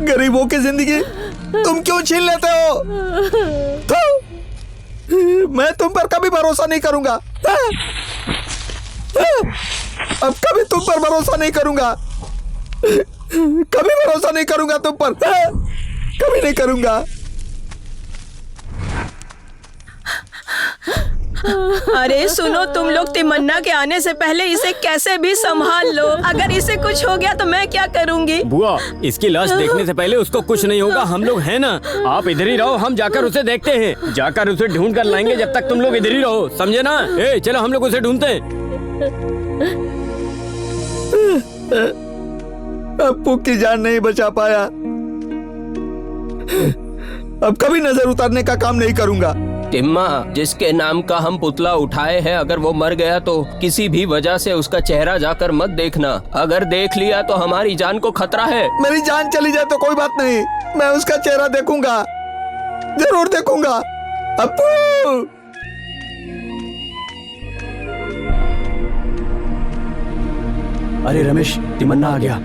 गरीबों की जिंदगी तुम क्यों छीन लेते हो? मैं तुम पर कभी भरोसा नहीं करूंगा। अब कभी तुम पर भरोसा नहीं करूंगा। कभी भरोसा नहीं करूंगा तुम पर। कभी नहीं करूंगा। अरे सुनो, तुम लोग तिमन्ना के आने से पहले इसे कैसे भी संभाल लो। अगर इसे कुछ हो गया तो मैं क्या करूंगी? बुआ, इसकी लाश देखने से पहले उसको कुछ नहीं होगा। हम लोग हैं ना, आप इधर ही रहो, हम जाकर उसे देखते हैं। जाकर उसे ढूंढ कर लाएंगे। जब तक तुम लोग इधर ही रहो, समझे ना? ए, चलो हम लोग उसे ढूंढते हैं। अप्पू की जान नहीं बचा पाया। अब कभी नजर उतारने का काम नहीं करूंगा। तिम्मा, जिसके नाम का हम पुतला उठाए हैं, अगर वो मर गया तो किसी भी वजह से उसका चेहरा जाकर मत देखना। अगर देख लिया तो हमारी जान को खतरा है। मेरी जान चली जाए तो कोई बात नहीं, मैं उसका चेहरा देखूंगा, जरूर देखूंगा। अप्पू! अरे रमेश, तिमन्ना आ गया।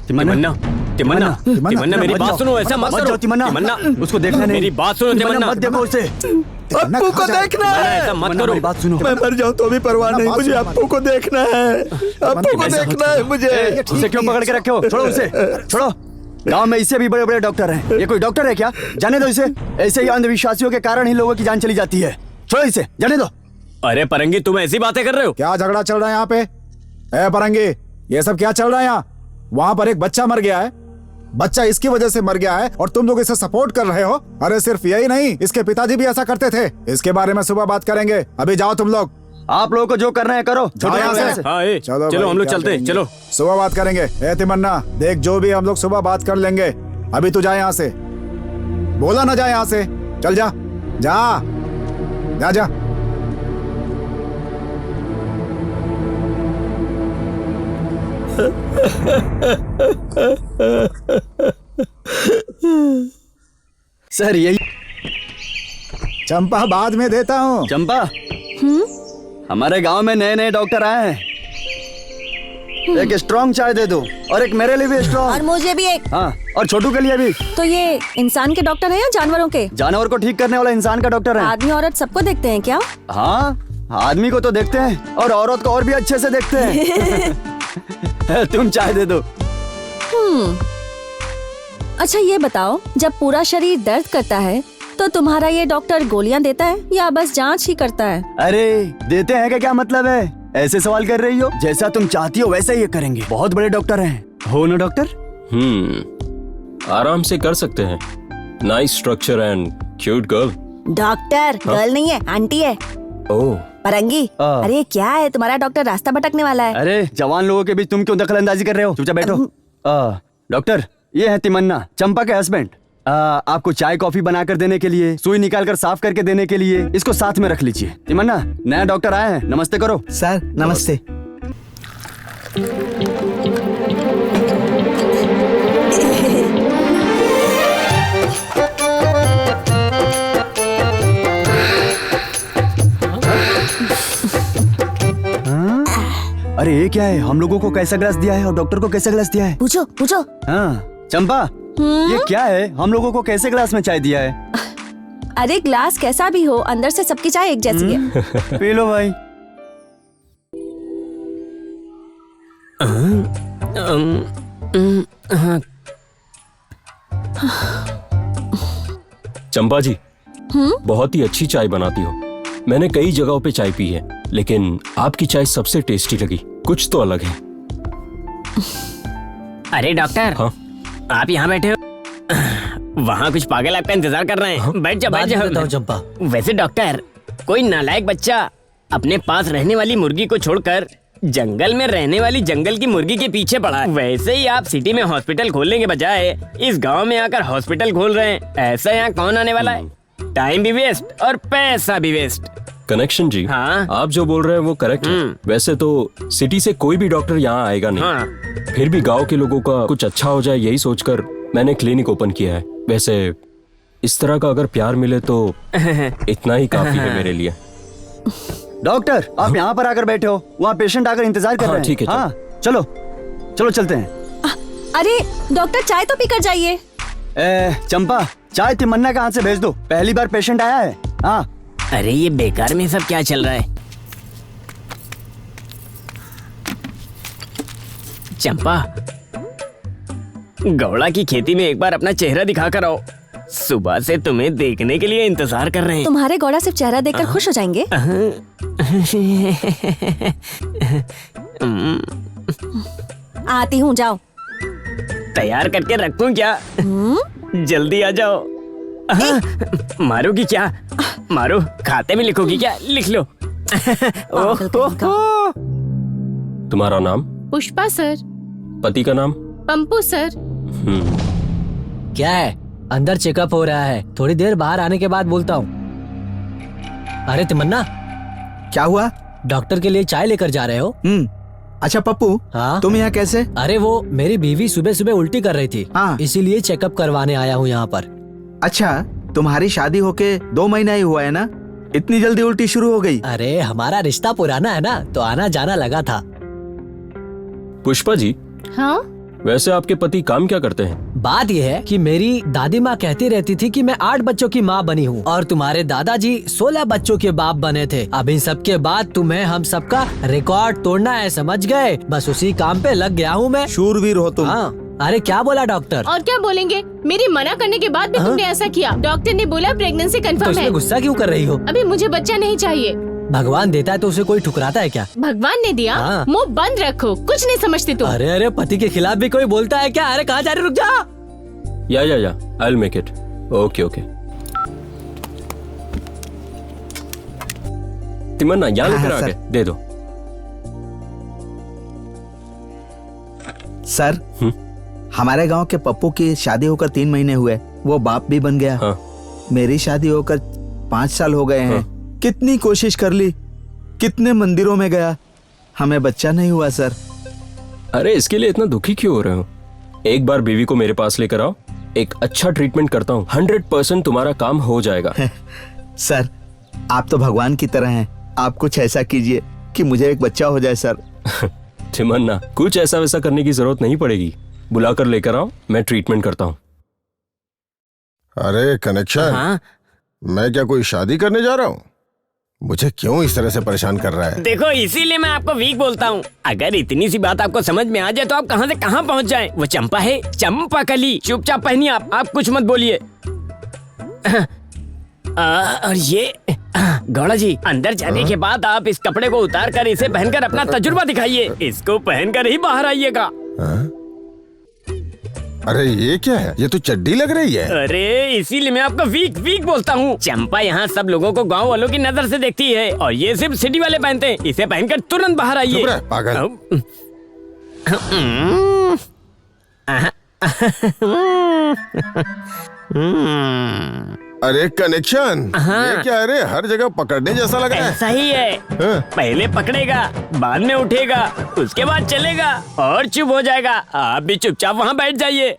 तिमन्ना, तिमन्ना, तिमन्ना, मेरी बात सुनो, ऐसा मत करो। तिमन्ना, उसको देखना नहीं। मेरी बात सुनो तिमन्ना, मत देखो उसे। अप्पू को देखना है। ऐसा मत करो। मेरी बात सुनो, मैं मर जाऊं तो भी परवाह नहीं, मुझे अप्पू को देखना है। अप्पू को देखना है मुझे। उसे क्यों पकड़ के रखे हो? छोड़ो उसे, छोड़ो। गांव में इससे भी बड़े बड़े डॉक्टर हैं, ये कोई डॉक्टर है क्या? जाने दो इसे। ऐसे ही अंधविश्वासियों के कारण ही लोगों की जान चली जाती है। छोड़ो इसे, जाने दो। अरे परंगी, तुम ऐसी बातें कर रहे हो? क्या झगड़ा चल रहा है यहाँ पे? ए परंगी, ये सब क्या चल रहा है यहाँ? वहाँ पर एक बच्चा मर गया है, बच्चा इसकी वजह से मर गया है और तुम लोग इसे सपोर्ट कर रहे हो। अरे सिर्फ यही नहीं, इसके पिताजी भी ऐसा करते थे। इसके बारे में सुबह बात करेंगे, अभी जाओ तुम लोग। आप लोगों को जो करना है करो। जाओ यहाँ से। हाँ, चलो भाई, हम लोग क्या चलते हैं, करेंगे? चलो। सुबह बात करेंगे। ए तिमन्ना, देख जो भी हम लोग सुबह बात कर लेंगे। अभी तू जा यहाँ से, बोला ना जा यहाँ से। चल जा, जा जा जा। सर यही। चंपा बाद में देता हूँ। चंपा, हमारे गांव में नए नए डॉक्टर आए हैं। एक स्ट्रॉन्ग चाय दे दो और एक मेरे लिए भी और स्ट्रॉन्ग। मुझे भी एक। हाँ, और छोटू के लिए भी। तो ये इंसान के डॉक्टर हैं या जानवरों के? जानवर को ठीक करने वाला इंसान का डॉक्टर है। आदमी औरत सबको देखते हैं क्या? हाँ, आदमी को तो देखते हैं और औरत को और भी अच्छे से देखते हैं। तुम चाय दे दो। अच्छा ये बताओ, जब पूरा शरीर दर्द करता है तो तुम्हारा ये डॉक्टर गोलियां देता है या बस जांच ही करता है? अरे देते हैं का क्या मतलब है? ऐसे सवाल कर रही हो? जैसा तुम चाहती हो वैसा ही ये करेंगे। बहुत बड़े डॉक्टर हैं, हो ना डॉक्टर? आराम से कर सकते हैं। Nice structure and cute girl. Doctor girl नहीं है, आंटी है। ओह, परंगी, अरे क्या है, तुम्हारा डॉक्टर रास्ता भटकने वाला है। अरे जवान लोगों के बीच तुम क्यों दखल अंदाजी कर रहे हो? चुपचाप बैठो। डॉक्टर, ये है तिमन्ना, चंपा के हस्बैंड। आपको चाय कॉफी बनाकर देने के लिए, सुई निकालकर साफ करके देने के लिए इसको साथ में रख लीजिए। तिमन्ना, नया डॉक्टर आया है, नमस्ते करो। सर नमस्ते। अरे ये क्या है? हम लोगों को कैसा ग्लास दिया है और डॉक्टर को कैसा ग्लास दिया है? पूछो पूछो। हाँ चंपा, ये क्या है? हम लोगों को कैसे ग्लास में चाय दिया है? अरे ग्लास कैसा भी हो, अंदर से सबकी चाय एक जैसी है। पी लो भाई। चंपा जी, बहुत ही अच्छी चाय बनाती हो। मैंने कई जगहों पे चाय पी है, लेकिन आपकी चाय सबसे टेस्टी लगी। कुछ तो अलग है। अरे डॉक्टर, हाँ? आप यहाँ बैठे हो, वहाँ कुछ पागल आपका इंतजार कर रहे हैं। हाँ? बैठ जा, बैठ बताओ जा। चंपा। वैसे डॉक्टर, कोई नालायक बच्चा अपने पास रहने वाली मुर्गी को छोड़कर जंगल में रहने वाली जंगल की मुर्गी के पीछे पड़ा है। वैसे ही आप सिटी में हॉस्पिटल खोलने के बजाय इस गांव में आकर हॉस्पिटल खोल रहे हैं। ऐसा यहाँ कौन आने वाला है? टाइम भी वेस्ट और पैसा भी वेस्ट। कनेक्शन जी, हाँ? आप जो बोल रहे हैं वो करेक्ट है। वैसे तो सिटी से कोई भी डॉक्टर यहाँ आएगा नहीं। हाँ। फिर भी गांव के लोगों का कुछ अच्छा हो जाए यही सोचकर मैंने क्लिनिक ओपन किया है। वैसे इस तरह का अगर प्यार मिले तो इतना ही काफी है मेरे लिए। डॉक्टर आप यहाँ पर आकर बैठे हो, वहाँ पेशेंट आकर इंतजार कर हाँ, रहे हैं। ठीक है, हाँ चलो चलो चलते हैं। अरे डॉक्टर चाय तो पीकर जाइए। चंपा चाय तिमन्ना के हाथ से भेज दो, पहली बार पेशेंट आया है। हाँ अरे ये बेकार में सब क्या चल रहा है? चंपा, गौड़ा की खेती में एक बार अपना चेहरा दिखा कर आओ। सुबह से तुम्हें देखने के लिए इंतजार कर रहे हैं। तुम्हारे गौड़ा सिर्फ चेहरा देखकर खुश हो जाएंगे। आती हूँ, जाओ। तैयार करके रखूं क्या? जल्दी आ जाओ। मारोगी क्या? मारो, खाते में लिखोगी क्या? लिख लो। तुम्हारा नाम? पुष्पा सर। पति का नाम? पंपू सर। क्या है? अंदर चेकअप हो रहा है, थोड़ी देर बाहर आने के बाद बोलता हूँ। अरे तिमन्ना, क्या हुआ? डॉक्टर के लिए चाय लेकर जा रहे हो? अच्छा पप्पू, हाँ? तुम यहाँ कैसे? अरे वो मेरी बीवी सुबह सुबह उल्टी कर रही थी, हाँ। इसीलिए चेकअप करवाने आया हूँ यहाँ पर। अच्छा, तुम्हारी शादी होके 2 महीना ही हुआ है ना? इतनी जल्दी उल्टी शुरू हो गई? अरे हमारा रिश्ता पुराना है ना, तो आना जाना लगा था। पुष्पा जी, हाँ? वैसे आपके पति काम क्या करते हैं? बात यह है कि मेरी दादी माँ कहती रहती थी कि मैं 8 बच्चों की माँ बनी हूँ और तुम्हारे दादाजी 16 बच्चों के बाप बने थे। अब इन सब के बाद तुम्हें हम सबका रिकॉर्ड तोड़ना है, समझ गए? बस उसी काम पे लग गया हूँ मैं। शूरवीर हो तुम। हाँ। अरे क्या बोला डॉक्टर? और क्या बोलेंगे? मेरी मना करने के बाद भी तुमने ऐसा किया। डॉक्टर ने बोला प्रेगनेंसी तो कंफर्म इसमें है। गुस्सा क्यों कर रही हो? अभी मुझे बच्चा नहीं चाहिए। भगवान देता है तो उसे कोई ठुकराता है क्या? भगवान ने दिया, हाँ। मुंह बंद रखो, कुछ नहीं समझते तुम। अरे अरे, पति के खिलाफ भी कोई बोलता है क्या? अरे कहाँ जा रही, रुक जा। Yeah I will make it. Okay okay. Timanna यहाँ लेकर आ गए, दे दो। सर, हमारे गांव के पप्पू की शादी होकर 3 महीने हुए, वो बाप भी बन गया। हाँ। मेरी शादी होकर 5 साल हो गए हैं। कितनी कोशिश कर ली, कितने मंदिरों में गया, हमें बच्चा नहीं हुआ सर। अरे इसके लिए इतना दुखी क्यों हो रहे हो? एक बार बीवी को मेरे पास लेकर आओ, एक अच्छा ट्रीटमेंट करता हूँ, 100% तुम्हारा काम हो जाएगा। सर, आप तो भगवान की तरह हैं, आप कुछ ऐसा कीजिए कि मुझे एक बच्चा हो जाए सर। तिमन्ना, कुछ ऐसा वैसा करने की जरूरत नहीं पड़ेगी, बुलाकर लेकर आओ, मैं ट्रीटमेंट करता हूँ। अरे कनेक्शन, हाँ? मैं क्या कोई शादी करने जा रहा हूँ? मुझे क्यों इस तरह से परेशान कर रहा है? देखो, इसीलिए मैं आपको वीक बोलता हूँ। अगर इतनी सी बात आपको समझ में आ जाए तो आप कहाँ से कहाँ पहुँच जाएं। वो चंपा है, चंपा कली। चुपचाप पहनिए आप कुछ मत बोलिए। और ये गौड़ा जी, अंदर जाने के बाद आप इस कपड़े को उतार कर इसे पहनकर अपना तजुर्बा दिखाइए। इसको पहनकर ही बाहर आइएगा। अरे ये क्या है? ये तो चड्डी लग रही है। अरे इसीलिए मैं आपको वीक वीक बोलता हूँ। चंपा यहाँ सब लोगों को गांव वालों की नजर से देखती है और ये सिर्फ सिटी वाले पहनते हैं। इसे पहनकर तुरंत बाहर आइए। चुप रह, पागल। अरे कनेक्शन, ये क्या? अरे हर जगह पकड़ने जैसा लग रहा है। ऐसा ही है। पहले पकड़ेगा, बाद में उठेगा, उसके बाद चलेगा और चुप हो जाएगा। आप भी चुपचाप वहाँ बैठ जाइए।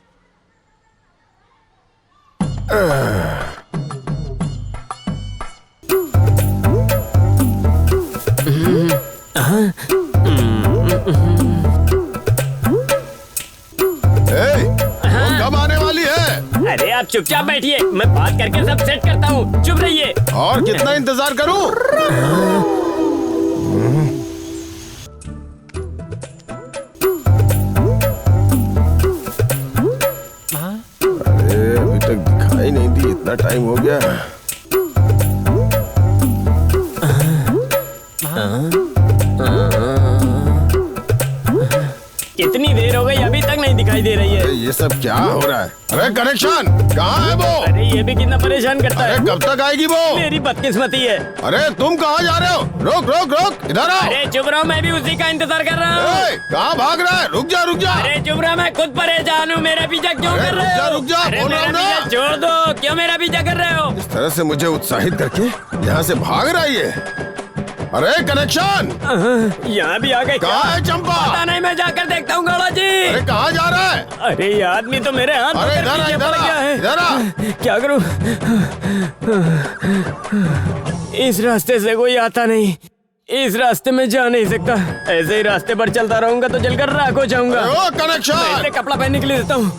कब आने वाली है? अरे आप चुपचाप बैठिए, मैं बात करके सब सेट करता हूँ। चुप रहिए। और कितना इंतजार करूं? अरे अभी तक दिखाई नहीं दी, इतना टाइम हो गया। इतनी देर हो गई अभी तक नहीं दिखाई दे रही है। अरे ये सब क्या हो रहा है? अरे कनेक्शन कहाँ है वो? अरे ये भी कितना परेशान करता है। अरे कब तक आएगी वो? मेरी बदकिस्मती है। अरे तुम कहाँ जा रहे हो? रोक रोक रोक, इधर आओ। अरे चुप रहो, मैं भी उसी का इंतजार कर रहा हूँ। कहाँ भाग रहा है? रुक जा रुक जा। अरे चुप रहो, मैं खुद परेशान हूँ। मेरा पीछा क्यों कर रहे हो? रुक जा, अरे बोल रहा मेरा हूं ना। पीछा छोड़ दो, क्यों मेरा पीछा कर रहे हो? इस तरह से मुझे उत्साहित करके यहाँ से भाग रहा है ये। अरे कनेक्शन यहाँ भी आ गए। कहाँ है चंपा? पता नहीं, मैं जाकर देखता हूँ गौड़ा जी। अरे कहाँ जा रहा है? अरे ये आदमी तो मेरे हाथ अरे पकड़ के इधर पड़ गया है। इधर आ। क्या करूँ? इस रास्ते से कोई आता नहीं, इस रास्ते में जा नहीं सकता। ऐसे ही रास्ते पर चलता रहूंगा तो जलकर राख हो जाऊंगा। कनेक्शन मैं कपड़ा पहनने के लिए देता हूँ।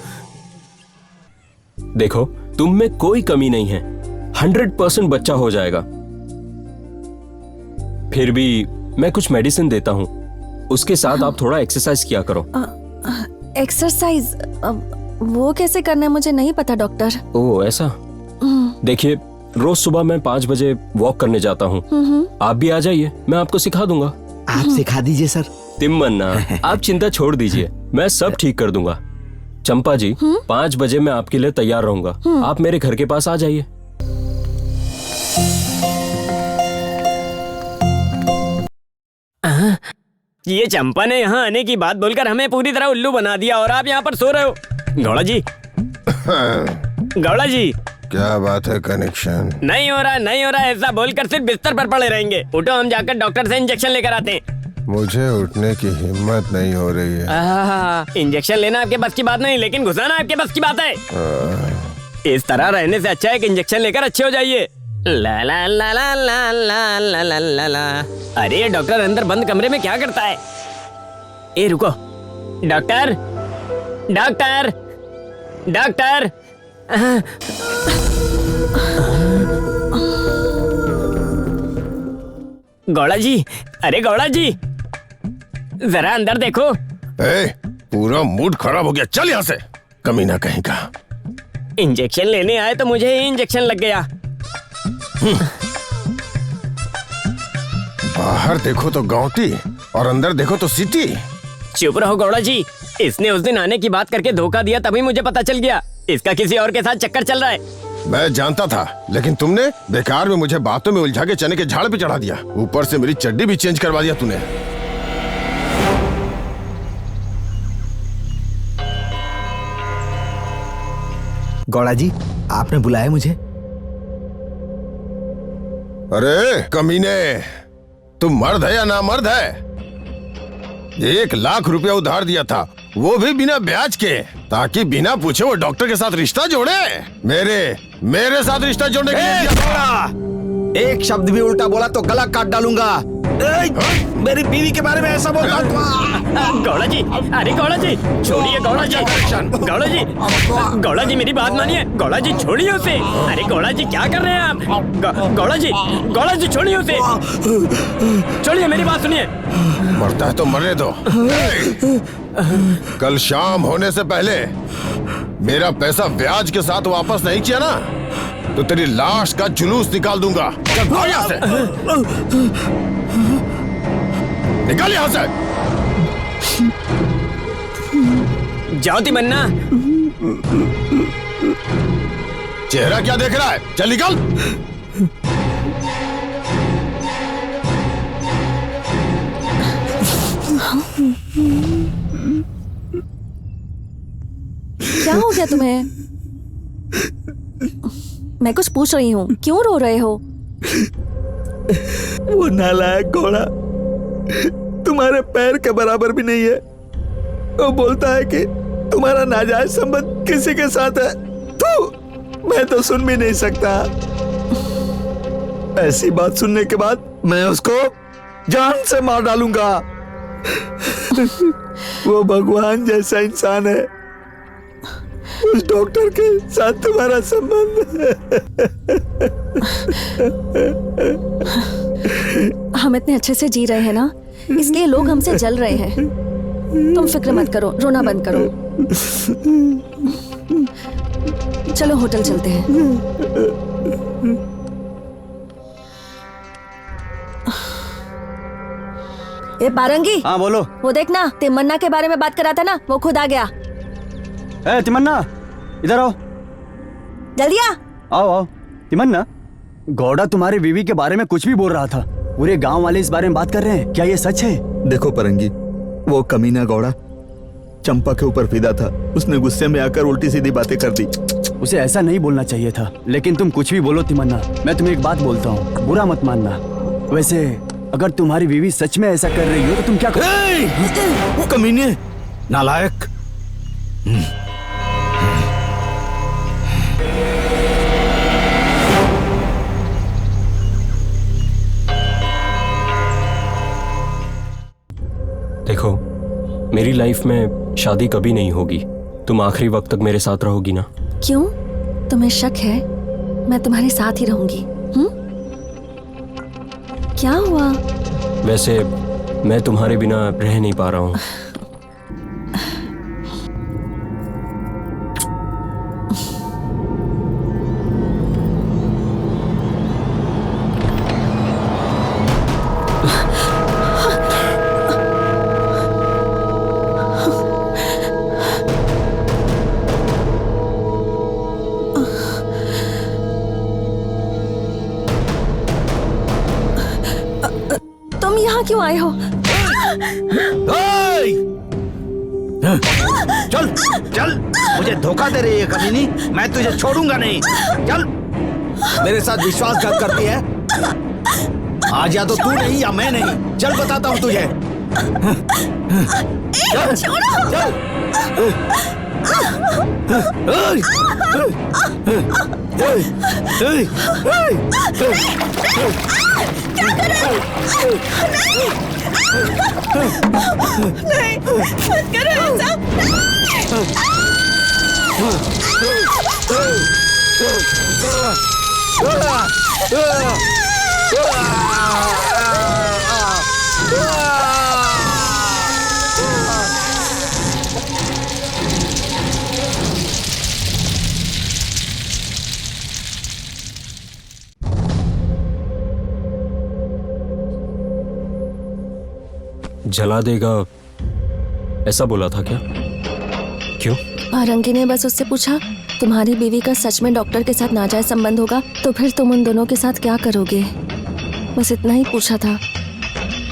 देखो, तुम में कोई कमी नहीं है, 100% बच्चा हो जाएगा। फिर भी मैं कुछ मेडिसिन देता हूँ, उसके साथ आप थोड़ा एक्सरसाइज किया करो। एक्सरसाइज? वो कैसे करना है मुझे नहीं पता डॉक्टर। ओह ऐसा? देखिए, रोज सुबह मैं 5 बजे वॉक करने जाता हूँ। आप भी आ जाइए, मैं आपको सिखा दूंगा। आप सिखा दीजिए सर। तिम्मन्ना, आप चिंता छोड़ दीजिए, मैं सब ठीक कर दूंगा। चंपा जी, 5 बजे मैं आपके लिए तैयार रहूंगा। आप मेरे घर के पास आ जाइए। ये चंपा ने यहाँ आने की बात बोलकर हमें पूरी तरह उल्लू बना दिया और आप यहाँ पर सो रहे हो। गौड़ा जी, गौड़ा जी, क्या बात है कनेक्शन? नहीं हो रहा ऐसा बोलकर सिर्फ बिस्तर पर पड़े रहेंगे। उठो, हम जाकर डॉक्टर से इंजेक्शन लेकर आते हैं। मुझे उठने की हिम्मत नहीं हो रही है। इंजेक्शन लेना आपके बस की बात नहीं, लेकिन घुसाना आपके बस की बात है। इस तरह रहने से अच्छा है कि इंजेक्शन लेकर अच्छे हो जाइए। ला ला ला ला ला ला ला ला ला ला। अरे ये डॉक्टर अंदर बंद कमरे में क्या करता है? ए रुको, डॉक्टर डॉक्टर डॉक्टर। गौड़ा जी, अरे गौड़ा जी, जरा अंदर देखो। पूरा मूड खराब हो गया, चल यहाँ से, कमीना कहीं का। इंजेक्शन लेने आए तो मुझे ही इंजेक्शन लग गया। बाहर देखो तो गांवटी और अंदर देखो तो सिटी। चुप रहो गौड़ा जी, इसने उस दिन आने की बात करके धोखा दिया, तभी मुझे पता चल गया इसका किसी और के साथ चक्कर चल रहा है। मैं जानता था, लेकिन तुमने बेकार में मुझे बातों में उलझा के चने के झाड़ पे चढ़ा दिया। ऊपर से मेरी चड्डी भी चेंज करवा दिया तूने। गौड़ा जी, आपने बुलाया मुझे? अरे कमीने, तुम मर्द है या ना मर्द है? 1 लाख रुपया उधार दिया था, वो भी बिना ब्याज के, ताकि बिना पूछे वो डॉक्टर के साथ रिश्ता जोड़े। मेरे साथ रिश्ता जोड़ने के लिए दिया। एक शब्द भी उल्टा बोला तो गला काट डालूंगा। मेरी बीवी के बारे में ऐसा बोलता गौड़ा जी, अरे गौड़ा जी छोड़िए। गौड़ा जी, गौड़ा जी, गौड़ा जी मेरी बात मानिए। गौड़ा जी छोड़िए उसे। अरे गौड़ा जी क्या कर रहे हैं आप? गौड़ा जी छोड़िए उसे, छोड़िए, मेरी बात सुनिए। मरता है तो मरने दो। कल शाम होने से पहले मेरा पैसा ब्याज के साथ वापस नहीं किया ना, तो तेरी लाश का जुलूस निकाल दूंगा। चल भाग यहाँ से, निकल यहाँ से। जाओ तिमन्ना। चेहरा क्या देख रहा है? चल निकल। क्या हो गया तुम्हें? मैं कुछ पूछ रही हूँ, क्यों रो रहे हो? वो नालायक घोड़ा तुम्हारे पैर के बराबर भी नहीं है। वो बोलता है कि तुम्हारा नाजायज संबंध किसी के साथ है। मैं तो सुन भी नहीं सकता। ऐसी बात सुनने के बाद मैं उसको जान से मार डालूंगा। वो भगवान जैसा इंसान है, उस डॉक्टर के साथ तुम्हारा संबंध हम इतने अच्छे से जी रहे हैं ना, इसलिए लोग हमसे जल रहे हैं। तुम फिक्र मत करो, रोना बंद करो। चलो होटल चलते हैं। ए बारंगी, हाँ बोलो। वो देखना तिमन्ना के बारे में बात कर रहा था ना, वो खुद आ गया। ए तिमन्ना, इधर आओ। जल्दी आ। आओ आओ। तिमन्ना, गौड़ा तुम्हारी बीवी के बारे में कुछ भी बोल रहा था। पूरे गांव वाले इस बारे में बात कर रहे हैं, क्या ये सच है? देखो परंगी, वो कमीना गौड़ा चंपा के ऊपर फिदा था। उसने गुस्से में आकर उल्टी सीधी बातें कर दी। उसे ऐसा नहीं बोलना चाहिए था। लेकिन तुम कुछ भी बोलो तिमन्ना, मैं तुम्हें एक बात बोलता हूँ, बुरा मत मानना। वैसे अगर तुम्हारी बीवी सच में ऐसा कर रही हो तो तुम क्या करोगे? कमीने, नालायक। देखो, मेरी लाइफ में शादी कभी नहीं होगी। तुम आखिरी वक्त तक मेरे साथ रहोगी ना? क्यों? तुम्हें शक है? मैं तुम्हारे साथ ही रहूंगी। क्या हुआ? वैसे मैं तुम्हारे बिना रह नहीं पा रहा हूँ। क्यों आए हो? चल चल, मुझे धोखा दे रही है कमीनी, मैं तुझे छोड़ूंगा नहीं। चल, मेरे साथ विश्वासघात करती है। आज या तो तू नहीं या मैं नहीं। चल बताता हूँ तुझे। चल चल। क्या कर रहे हो? नहीं, मत करो ऐसा। जला देगा ऐसा बोला था क्या? क्यों? बारंगी ने बस उससे पूछा, तुम्हारी बीवी का सच में डॉक्टर के साथ नाजायज संबंध होगा तो फिर तुम उन दोनों के साथ क्या करोगे? बस इतना ही पूछा था।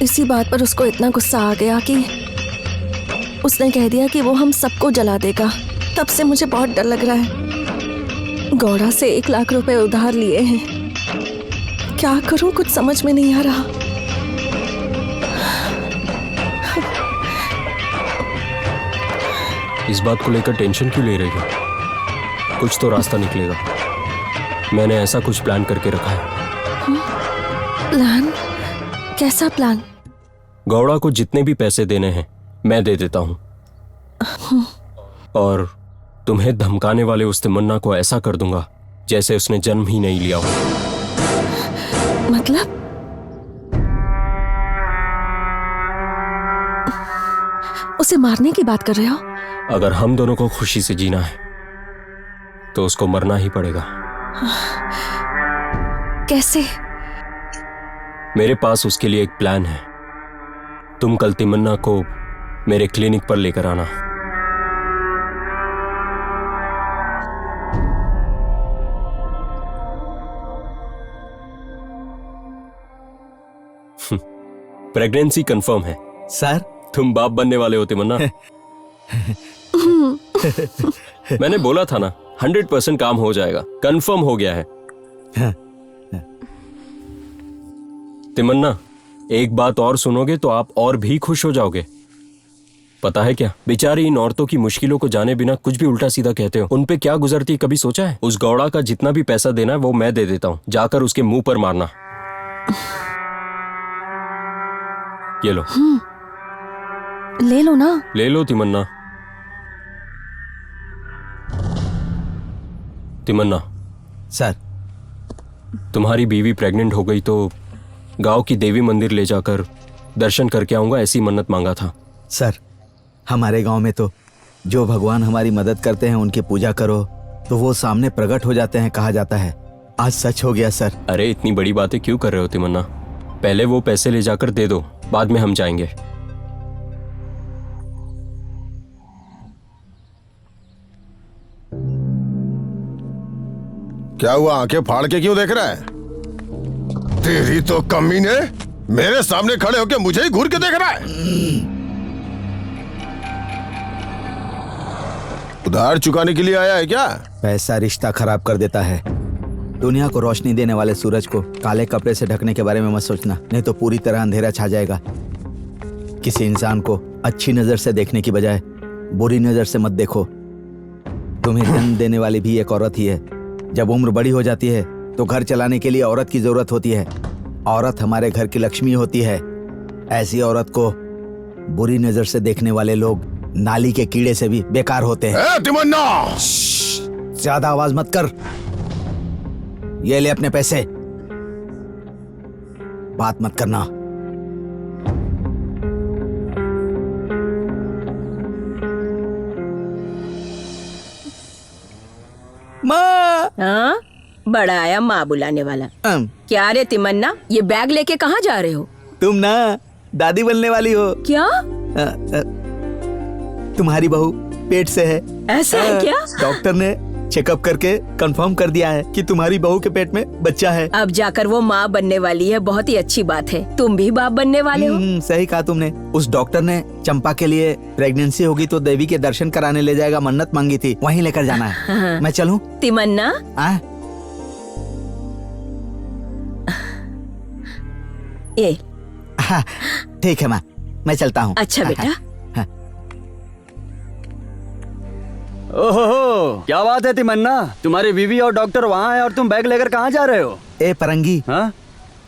इसी बात पर उसको इतना गुस्सा आ गया कि उसने कह दिया कि वो हम सबको जला देगा। तब से मुझे बहुत डर लग रहा है। गौड़ा से 1 लाख रुपए उधार लिए हैं। क्या करूं, कुछ समझ में नहीं आ रहा। इस बात को लेकर टेंशन क्यों ले रही हो? कुछ तो रास्ता निकलेगा। मैंने ऐसा कुछ प्लान करके रखा है। प्लान? कैसा प्लान? गौड़ा को जितने भी पैसे देने हैं मैं दे देता हूँ, और तुम्हें धमकाने वाले उस तिमन्ना को ऐसा कर दूंगा जैसे उसने जन्म ही नहीं लिया हो। मतलब? उसे मारने की बात कर रहे हो? अगर हम दोनों को खुशी से जीना है तो उसको मरना ही पड़ेगा। कैसे? मेरे पास उसके लिए एक प्लान है। तुम कल तिमन्ना को मेरे क्लिनिक पर लेकर आना। प्रेगनेंसी कंफर्म है। सर, तुम बाप बनने वाले हो तिमन्ना। मैंने बोला था ना, 100% काम हो जाएगा। कंफर्म हो गया है। तिमन्ना, एक बात और सुनोगे तो आप और भी खुश हो जाओगे। पता है क्या, बेचारी इन औरतों की मुश्किलों को जाने बिना कुछ भी उल्टा सीधा कहते हो। उन पे क्या गुजरती है कभी सोचा है? उस गौड़ा का जितना भी पैसा देना है वो मैं दे देता हूँ। जाकर उसके मुंह पर मारना। ये लो। ले लो ना। ले लो तिमन्ना। तिमन्ना। सर, तुम्हारी बीवी प्रेग्नेंट हो गई तो गांव की देवी मंदिर ले जाकर दर्शन करके आऊंगा, ऐसी मन्नत मांगा था। सर, हमारे गांव में तो जो भगवान हमारी मदद करते हैं उनकी पूजा करो तो वो सामने प्रकट हो जाते हैं, कहा जाता है। आज सच हो गया सर। अरे इतनी बड़ी बातें क्यों कर रहे हो तिमन्ना? पहले वो पैसे ले जाकर दे दो, बाद में हम जाएंगे। क्या हुआ, आंखें फाड़ के क्यों देख रहा है? तेरी तो कमी ने मेरे सामने खड़े होके मुझे ही घूर के देख रहा है। उधार चुकाने के लिए आया है क्या? पैसा रिश्ता खराब कर देता है। दुनिया को रोशनी देने वाले सूरज को काले कपड़े से ढकने के बारे में मत सोचना, नहीं तो पूरी तरह अंधेरा छा जाएगा। किसी इंसान को अच्छी नजर से देखने की बजाय बुरी नजर से मत देखो। तुम्हें जन्म देने वाली भी एक औरत ही है। जब उम्र बड़ी हो जाती है तो घर चलाने के लिए औरत की जरूरत होती है। औरत हमारे घर की लक्ष्मी होती है। ऐसी औरत को बुरी नजर से देखने वाले लोग नाली के कीड़े से भी बेकार होते हैं। तिमन्ना, ज्यादा आवाज मत कर। ये ले अपने पैसे, बात मत करना। माँ। हाँ, बड़ा आया माँ बुलाने वाला। क्या रे तिमन्ना, ये बैग लेके कहाँ जा रहे हो? तुम ना दादी बनने वाली हो। क्या? तुम्हारी बहू पेट से है। ऐसा है क्या? डॉक्टर ने चेकअप करके कंफर्म कर दिया है कि तुम्हारी बहू के पेट में बच्चा है। अब जाकर वो माँ बनने वाली है, बहुत ही अच्छी बात है। तुम भी बाप बनने वाले हो। सही कहा तुमने। उस डॉक्टर ने चंपा के लिए प्रेगनेंसी होगी तो देवी के दर्शन कराने ले जाएगा, मन्नत मांगी थी, वहीं लेकर जाना है। हाँ। मैं चलूं? तिमन्ना, ये ठीक है माँ, मैं चलता हूँ। अच्छा बेटा। ओहो, क्या बात है तिमन्ना, तुम्हारी बीवी और डॉक्टर वहाँ है और तुम बैग लेकर कहाँ जा रहे हो? ए परंगी, हाँ?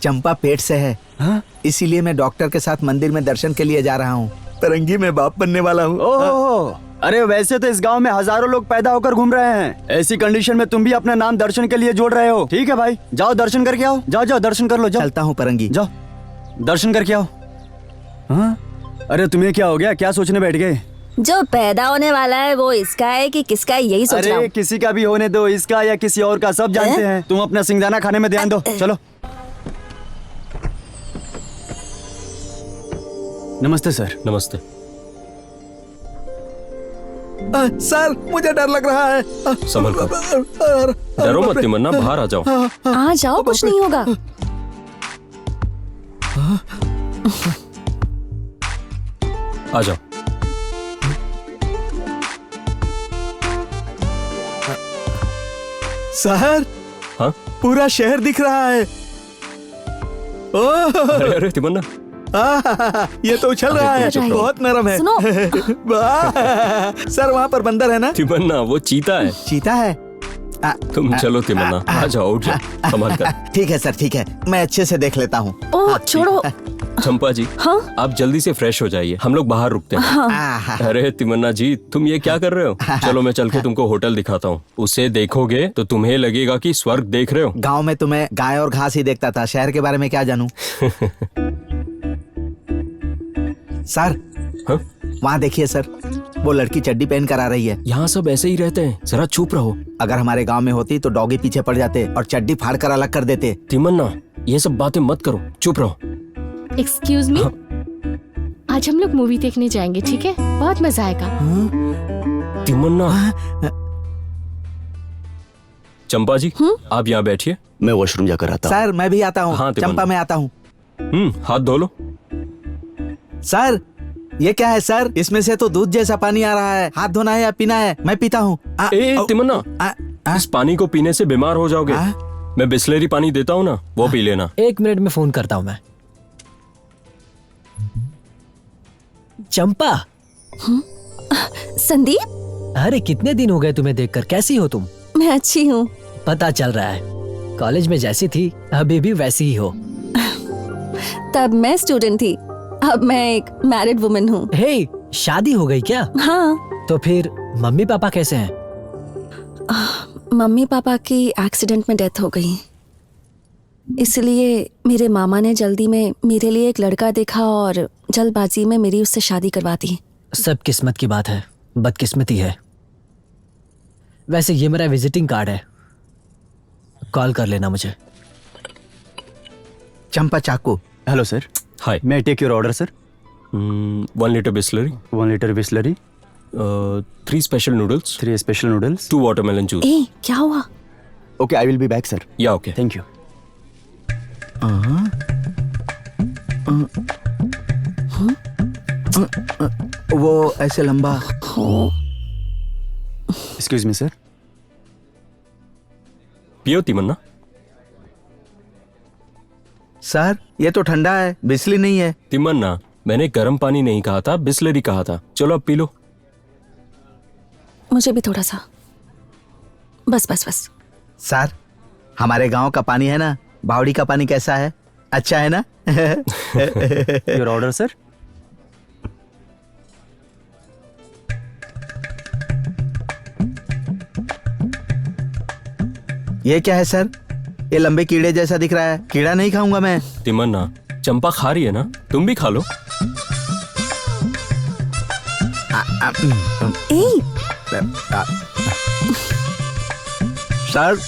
चंपा पेट से है। हाँ? इसीलिए मैं डॉक्टर के साथ मंदिर में दर्शन के लिए जा रहा हूँ। परंगी, मैं बाप बनने वाला हूँ। ओहो, अरे वैसे तो इस गांव में हजारों लोग पैदा होकर घूम रहे हैं। ऐसी कंडीशन में तुम भी अपना नाम दर्शन के लिए जोड़ रहे हो। ठीक है भाई, जाओ दर्शन करके आओ। जाओ जाओ दर्शन कर लो, जाओ। चलता हूँ परंगी। जाओ दर्शन करके आओ। हाँ? अरे तुम्हें क्या हो गया, क्या सोचने बैठ गए? जो पैदा होने वाला है वो इसका है कि किसका है, यही सोच रहा हूं। अरे किसी का भी होने दो, इसका या किसी और का, सब जानते हैं। तुम अपना सिंगदाना खाने में ध्यान दो। चलो। नमस्ते सर। नमस्ते। सर, मुझे डर लग रहा है। संभल कर, डरो मत तिमन्ना, बाहर आ जाओ। आ जाओ, कुछ नहीं होगा। आ जाओ। सर, हाँ? पूरा शहर दिख रहा है। अरे अरे तिमन्ना, ये तो उछल रहा है, बहुत नरम है। सुनो। सर, वहाँ पर बंदर है ना? तिमन्ना, वो चीता है। चीता है? तुम चलो तिमन्ना, आ जाओ, उठ जाओ, संभाल कर। ठीक है सर, ठीक है, मैं अच्छे से देख लेता हूँ। ओह, छोड़ो। चंपा जी, हाँ? आप जल्दी से फ्रेश हो जाइए, हम लोग बाहर रुकते हैं। हाँ। अरे तिमन्ना जी, तुम ये क्या कर रहे हो? चलो मैं चल के तुमको होटल दिखाता हूँ। उसे देखोगे तो तुम्हें लगेगा कि स्वर्ग देख रहे हो। गांव में तुम्हें गाय और घास ही देखता था, शहर के बारे में क्या जानूं। सर, हाँ? वहाँ देखिए सर, वो लड़की चड्डी पहन कर आ रही है। यहाँ सब ऐसे ही रहते हैं, जरा चुप रहो। अगर हमारे गांव में होती तो डॉगी पीछे पड़ जाते और चड्डी फाड़ कर अलग कर देते। तिमन्ना, ये सब बातें मत करो, चुप रहो। एक्सक्यूज मी, आज हम लोग मूवी देखने जाएंगे, ठीक है? बहुत मजा आएगा। तिमन्ना। चंपा जी, आप यहाँ बैठिए, मैं वॉशरूम जाकर आता हूँ। सर, मैं भी आता हूँ। हाँ, चंपा, मैं आता हूँ। हाथ धो लो। सर, ये क्या है सर? इसमें से तो दूध जैसा पानी आ रहा है। हाथ धोना है या पीना है? मैं पीता हूँ। तिमन्ना, इस पानी को पीने से बीमार हो जाओगे। मैं बिस्लेरी पानी देता हूँ ना, वो पी लेना। 1 मिनट में फोन करता हूँ मैं। चंपा। संदीप, अरे कितने दिन हो गए तुम्हें देखकर, कैसी हो तुम? मैं अच्छी हूँ। पता चल रहा है, कॉलेज में जैसी थी अभी भी वैसी ही हो। तब मैं स्टूडेंट थी, अब मैं एक मैरिड वुमन हूँ। हे, शादी हो गई क्या? हाँ। तो फिर मम्मी पापा कैसे हैं? मम्मी पापा की एक्सीडेंट में डेथ हो गई, इसलिए मेरे मामा ने जल्दी में मेरे लिए एक लड़का देखा और जल्दबाजी में मेरी उससे शादी करवा दी। सब किस्मत की बात है, बदकिस्मती है। वैसे ये मेरा विजिटिंग कार्ड है, कॉल कर लेना मुझे। चंपा चाकू। Hello sir. Hi. May I take your order sir? 1 liter Bisleri, 1 liter Bisleri, 3 special noodles, 3 special noodles, 2 watermelon juice. ए क्या हुआ? Okay I will be back sir. Yeah okay. Thank you. वो ऐसे लंबा। Excuse me sir. पियो तिमन्ना। सर ये तो ठंडा है, बिस्ली नहीं है। तिमन्ना, मैंने गर्म पानी नहीं कहा था, बिस्लरी कहा था। चलो अब पी लो। मुझे भी थोड़ा सा। बस बस बस। सर हमारे गांव का पानी है ना, बावड़ी का पानी कैसा है? अच्छा है ना? Your order sir? ये क्या है सर? ये लंबे कीड़े जैसा दिख रहा है। कीड़ा नहीं खाऊंगा मैं। तिमन्ना, चंपा खा रही है ना, तुम भी खा लो। सर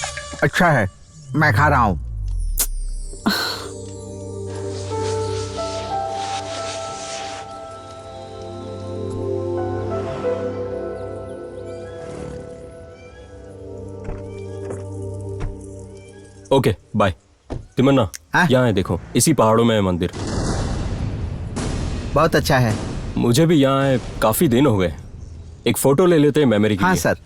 अच्छा है, मैं खा रहा हूँ। Okay bye. तिमन्ना, यहाँ है देखो, इसी पहाड़ों में है मंदिर। बहुत अच्छा है। मुझे भी यहाँ है काफी दिन हो गए। एक फोटो ले लेते हैं मेमोरी के लिए। हाँ सर।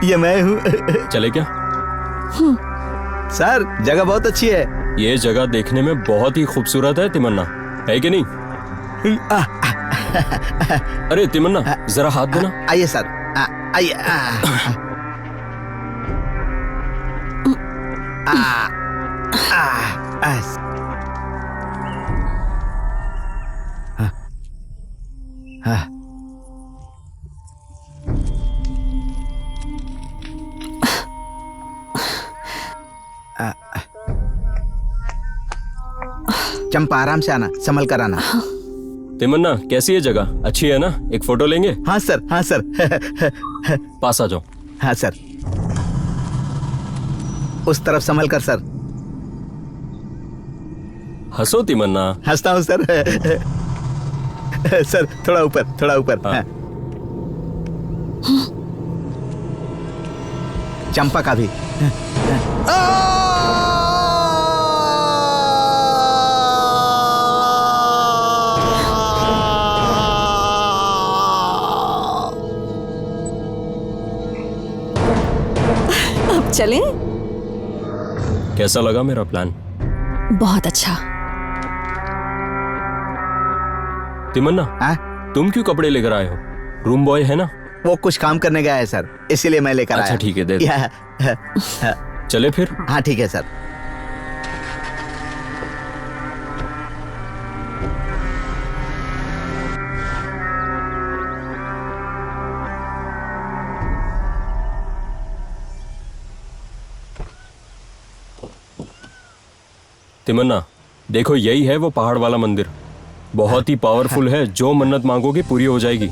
ये मैं हूँ। चले क्या? सर जगह बहुत अच्छी है। ये जगह देखने में बहुत ही खूबसूरत है तिमन्ना, है कि नहीं? अरे तिमन्ना, जरा हाथ देना। आइए सर, आइए। चंपा आराम से आना, संभल कर आना। तिमन्ना, कैसी है जगह? अच्छी है ना? एक फोटो लेंगे? हाँ सर, हाँ सर। पास आ जाओ। हाँ सर। उस तरफ संभल कर सर। हंसो तिमन्ना। हंसता हूँ सर। सर थोड़ा ऊपर, थोड़ा ऊपर। हाँ। चंपा का भी। अब चलें? कैसा लगा मेरा प्लान? बहुत अच्छा। तिमन्ना, तुम क्यों कपड़े लेकर आए हो? रूम बॉय है ना? वो कुछ काम करने गया है सर, इसीलिए मैं लेकर आया। अच्छा ठीक है, दे दो। चले फिर? हाँ ठीक है सर। तिमन्ना, देखो यही है वो पहाड़ वाला मंदिर। बहुत ही पावरफुल है, जो मन्नत मांगोगे पूरी हो जाएगी।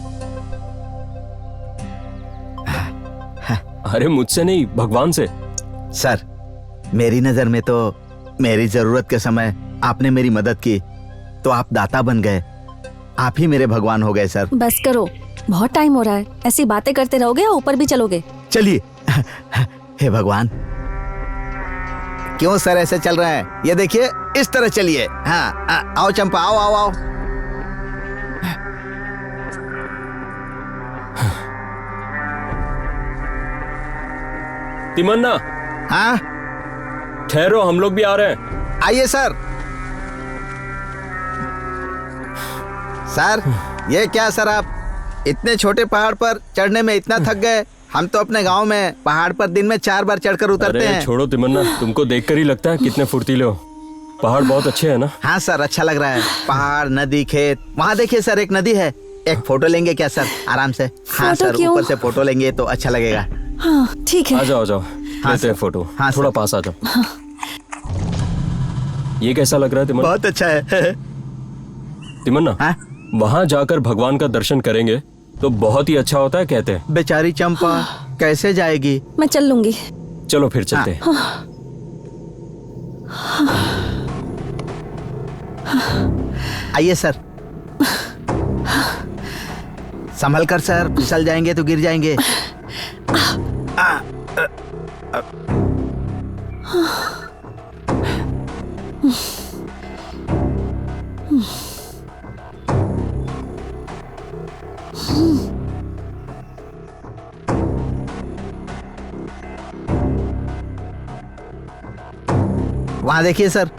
अरे मुझसे नहीं, भगवान से। सर मेरी नजर में तो मेरी जरूरत के समय आपने मेरी मदद की, तो आप दाता बन गए। आप ही मेरे भगवान हो गए सर। बस करो, बहुत टाइम हो रहा है। ऐसी बातें करते रहोगे या ऊपर भी चलोगे? चलिए। हे भगवान, क्यों सर ऐसे चल रहा है? ये देखिए, इस तरह चलिए। हाँ आओ चंपा, आओ आओ आओ। तिमन्ना। हाँ ठहरो, हम लोग भी आ रहे हैं। आइए सर। सर ये क्या सर, आप इतने छोटे पहाड़ पर चढ़ने में इतना थक गए? हम तो अपने गांव में पहाड़ पर दिन में 4 बार चढ़कर उतरते हैं। छोड़ो तिमन्ना, तुमको देखकर ही लगता है कितने फुर्तीले हो। पहाड़ बहुत अच्छे हैं ना? हाँ सर, अच्छा लग रहा है। पहाड़, नदी, खेत। वहाँ देखिए सर, एक नदी है। एक फोटो लेंगे क्या सर? आराम से। हाँ सर, ऊपर से फोटो लेंगे तो अच्छा लगेगा। हाँ ठीक है। आ जाओ, आ जाओ। हाँ लेते हैं फोटो। हाँ थोड़ा पास आ जाओ। हाँ। ये कैसा लग रहा है तिमन्ना? बहुत अच्छा है। तिमन्ना, हाँ? वहाँ जाकर भगवान का दर्शन करेंगे तो बहुत ही अच्छा होता है कहते हैं। बेचारी चंपा कैसे जाएगी? मैं चल लूंगी। चलो फिर चलते हैं। आइए सर। संभल कर सर, फिसल जाएंगे तो गिर जाएंगे। वहां देखिए सर।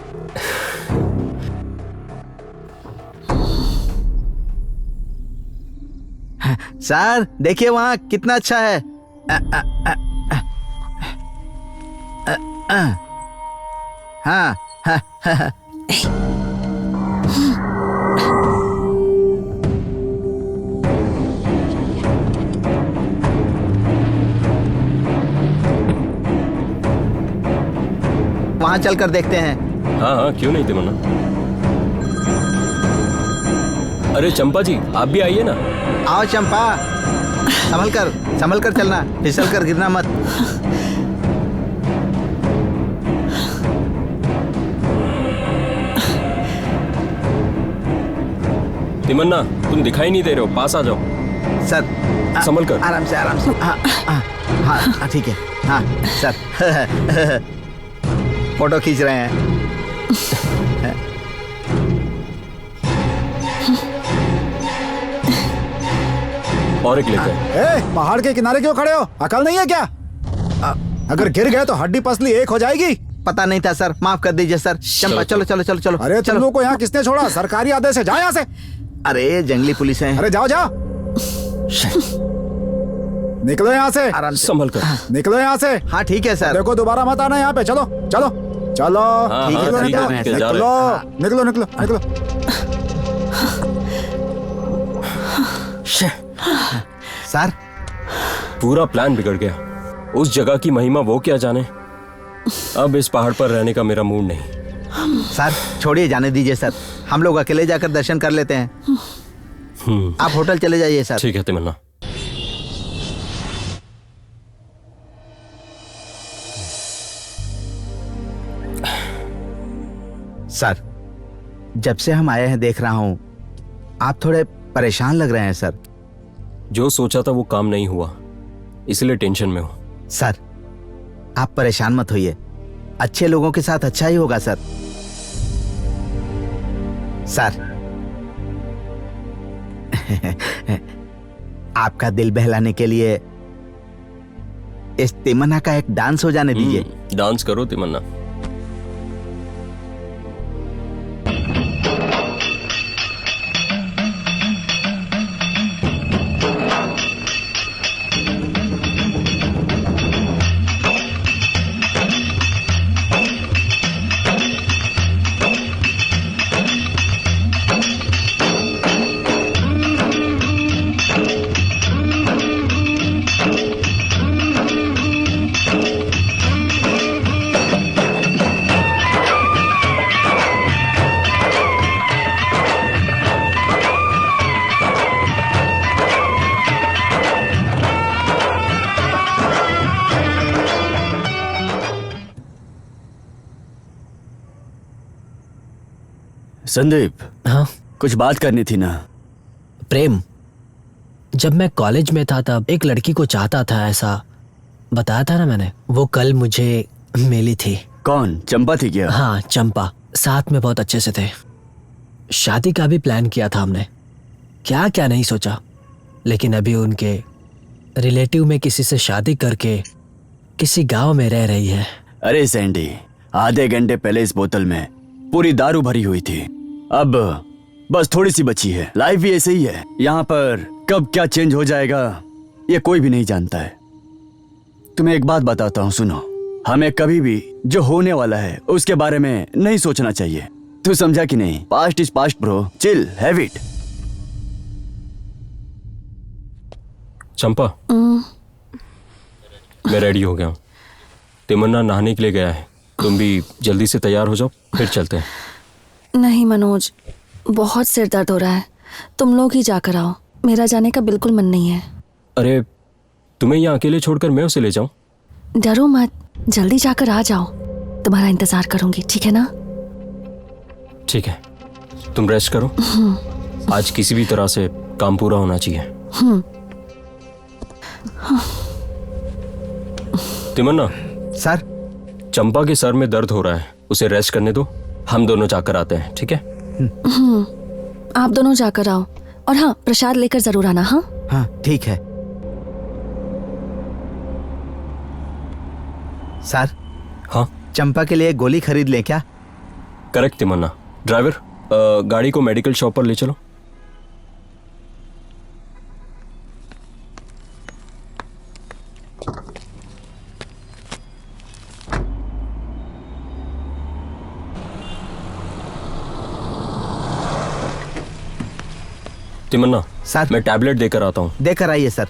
सर देखिए वहां कितना अच्छा है। हाँ हाँ। वहां चलकर देखते हैं। हाँ हाँ, क्यों नहीं तिमन्ना। अरे चंपा जी, आप भी आइए ना। आओ चंपा, संभल कर चलना, फिसल कर गिरना मत। तिमन्ना, तुम दिखाई नहीं दे रहे हो, पास आ जाओ। सर संभल कर। आराम से आराम से। हाँ ठीक है। हाँ सर। फोटो खींच रहे हैं। और एक लेते हैं। पहाड़ के किनारे क्यों खड़े हो? अकल नहीं है क्या? अगर गिर गए तो हड्डी पसली एक हो जाएगी। पता नहीं था सर, माफ कर दीजिए सर। चंपा चलो चलो चलो चलो। अरे तुम लोग को यहाँ किसने छोड़ा? सरकारी आदेश है, जाओ यहाँ से। अरे जंगली पुलिस है। अरे जाओ जाओ, निकलो यहाँ से। आराम से संभल कर। निकलो यहाँ से। हाँ ठीक है सर। देखो दोबारा मत आना यहाँ पे। चलो चलो चलो। हाँ, निकलो ठीक निकलो है, जा रहे निकलो निकलो निकलो निकलो। सर पूरा प्लान बिगड़ गया। उस जगह की महिमा वो क्या जाने। अब इस पहाड़ पर रहने का मेरा मूड नहीं। सर छोड़िए, जाने दीजिए सर। हम लोग अकेले जाकर दर्शन कर लेते हैं। आप होटल चले जाइए सर। ठीक है तिमन्ना। सर जब से हम आए हैं देख रहा हूं आप थोड़े परेशान लग रहे हैं सर। जो सोचा था वो काम नहीं हुआ, इसलिए टेंशन में हूं। सर आप परेशान मत होइए, अच्छे लोगों के साथ अच्छा ही होगा सर। सर आपका दिल बहलाने के लिए इस तिमन्ना का एक डांस हो जाने दीजिए। डांस करो तिमन्ना। संदीप, हाँ कुछ बात करनी थी ना। प्रेम, जब मैं कॉलेज में था तब एक लड़की को चाहता था, ऐसा बताया था ना मैंने। वो कल मुझे मिली थी। कौन? चंपा थी क्या? हाँ चंपा। साथ में बहुत अच्छे से थे। शादी का भी प्लान किया था हमने, क्या क्या नहीं सोचा। लेकिन अभी उनके रिलेटिव में किसी से शादी करके किसी गांव में रह रही है। अरे सैंडी, आधे घंटे पहले इस बोतल में पूरी दारू भरी हुई थी, अब बस थोड़ी सी बची है। लाइफ भी ऐसे ही है, यहाँ पर कब क्या चेंज हो जाएगा ये कोई भी नहीं जानता है। तुम्हें एक बात बताता हूँ, सुनो। हमें कभी भी जो होने वाला है उसके बारे में नहीं सोचना चाहिए। तू समझा कि नहीं? Past is past bro, chill, have it. Champa, मैं रेडी हो गया हूँ। तिमन्ना नहाने के लिए गया है, तुम भी जल्दी से तैयार हो जाओ, फिर चलते हैं। नहीं मनोज, बहुत सिर दर्द हो रहा है, तुम लोग ही जाकर आओ। मेरा जाने का बिल्कुल मन नहीं है। अरे तुम्हें यहाँ अकेले छोड़कर मैं उसे ले जाऊं? डरो मत, जल्दी जाकर आ जाओ। तुम्हारा इंतजार करूंगी, ठीक है ना? ठीक है। तुम रेस्ट करो। आज किसी भी तरह से काम पूरा होना चाहिए। तिमन्ना। सर। चंपा के सर में दर्द हो रहा है, उसे रेस्ट करने दो। हम दोनों जाकर आते हैं, ठीक है? आप दोनों जाकर आओ, और हाँ, प्रसाद लेकर जरूर आना। हाँ हाँ ठीक है। सर। हाँ। चंपा के लिए गोली खरीद लें क्या? करेक्ट तिमन्ना। ड्राइवर, गाड़ी को मेडिकल शॉप पर ले चलो। तिमन्ना सर, मैं टैबलेट देकर आता हूँ। देकर आइए सर।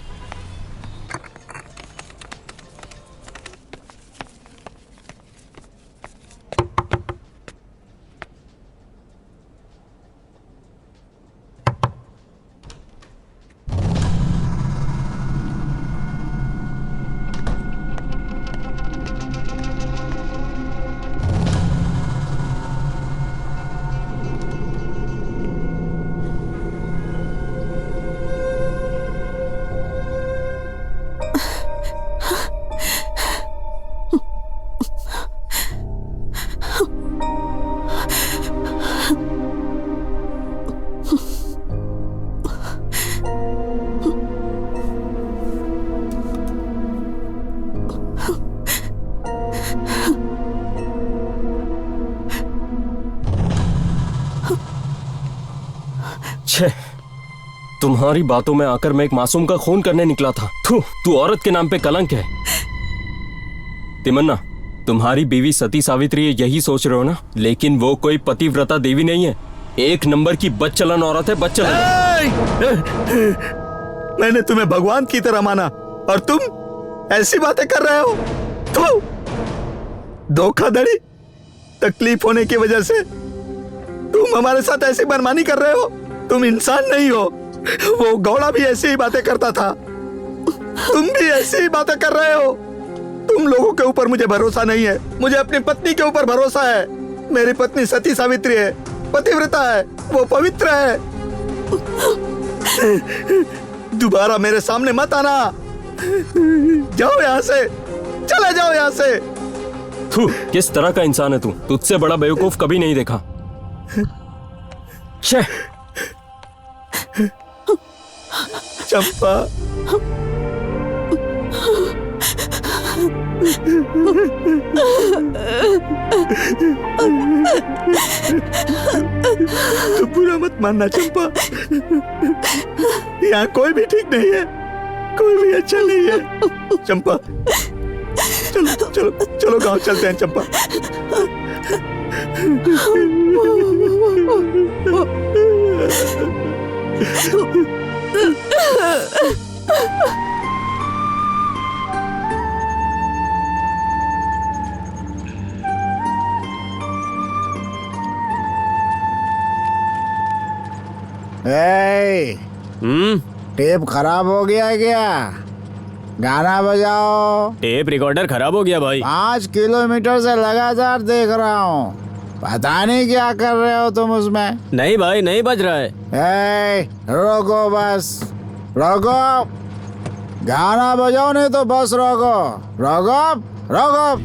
तुम्हारी बातों में आकर मैं एक मासूम का खून करने निकला था। तू औरत के नाम पे कलंक है। तिमन्ना, तुम्हारी बीवी सती सावित्री यही सोच रहे हो ना? लेकिन वो कोई पतिव्रता देवी नहीं है, एक नंबर की बदचलन औरत है, बदचलन। मैंने तुम्हें भगवान की तरह माना और तुम ऐसी बातें कर रहे हो। धोखाधड़ी, तकलीफ होने की वजह से तुम हमारे साथ ऐसी मनमानी कर रहे हो। तुम इंसान नहीं हो। वो गौड़ा भी ऐसी ही बातें करता था, तुम भी ऐसी ही बातें कर रहे हो। तुम लोगों के ऊपर मुझे भरोसा नहीं है, मुझे अपनी पत्नी के ऊपर भरोसा है। मेरी पत्नी सती सावित्री है, पतिव्रता है, वो पवित्र है। दोबारा मेरे सामने मत आना। जाओ यहाँ से, चले जाओ यहाँ से। किस तरह का इंसान है तू? तुझसे बड़ा बेवकूफ कभी नहीं देखा। चंपा, तू बुरा मत मानना चंपा। यहाँ कोई भी ठीक नहीं है, कोई भी अच्छा नहीं है। चंपा, चलो चलो चलो गांव चलते हैं चंपा। टेप खराब हो गया है क्या? गाना बजाओ। टेप रिकॉर्डर खराब हो गया भाई। 5 किलोमीटर से लगातार देख रहा हूँ, पता नहीं क्या कर रहे हो तुम उसमें। नहीं भाई, नहीं बज रहा है। रोको, बस रोको। गाना बजाओ, नहीं तो बस रोको। रोको रोको।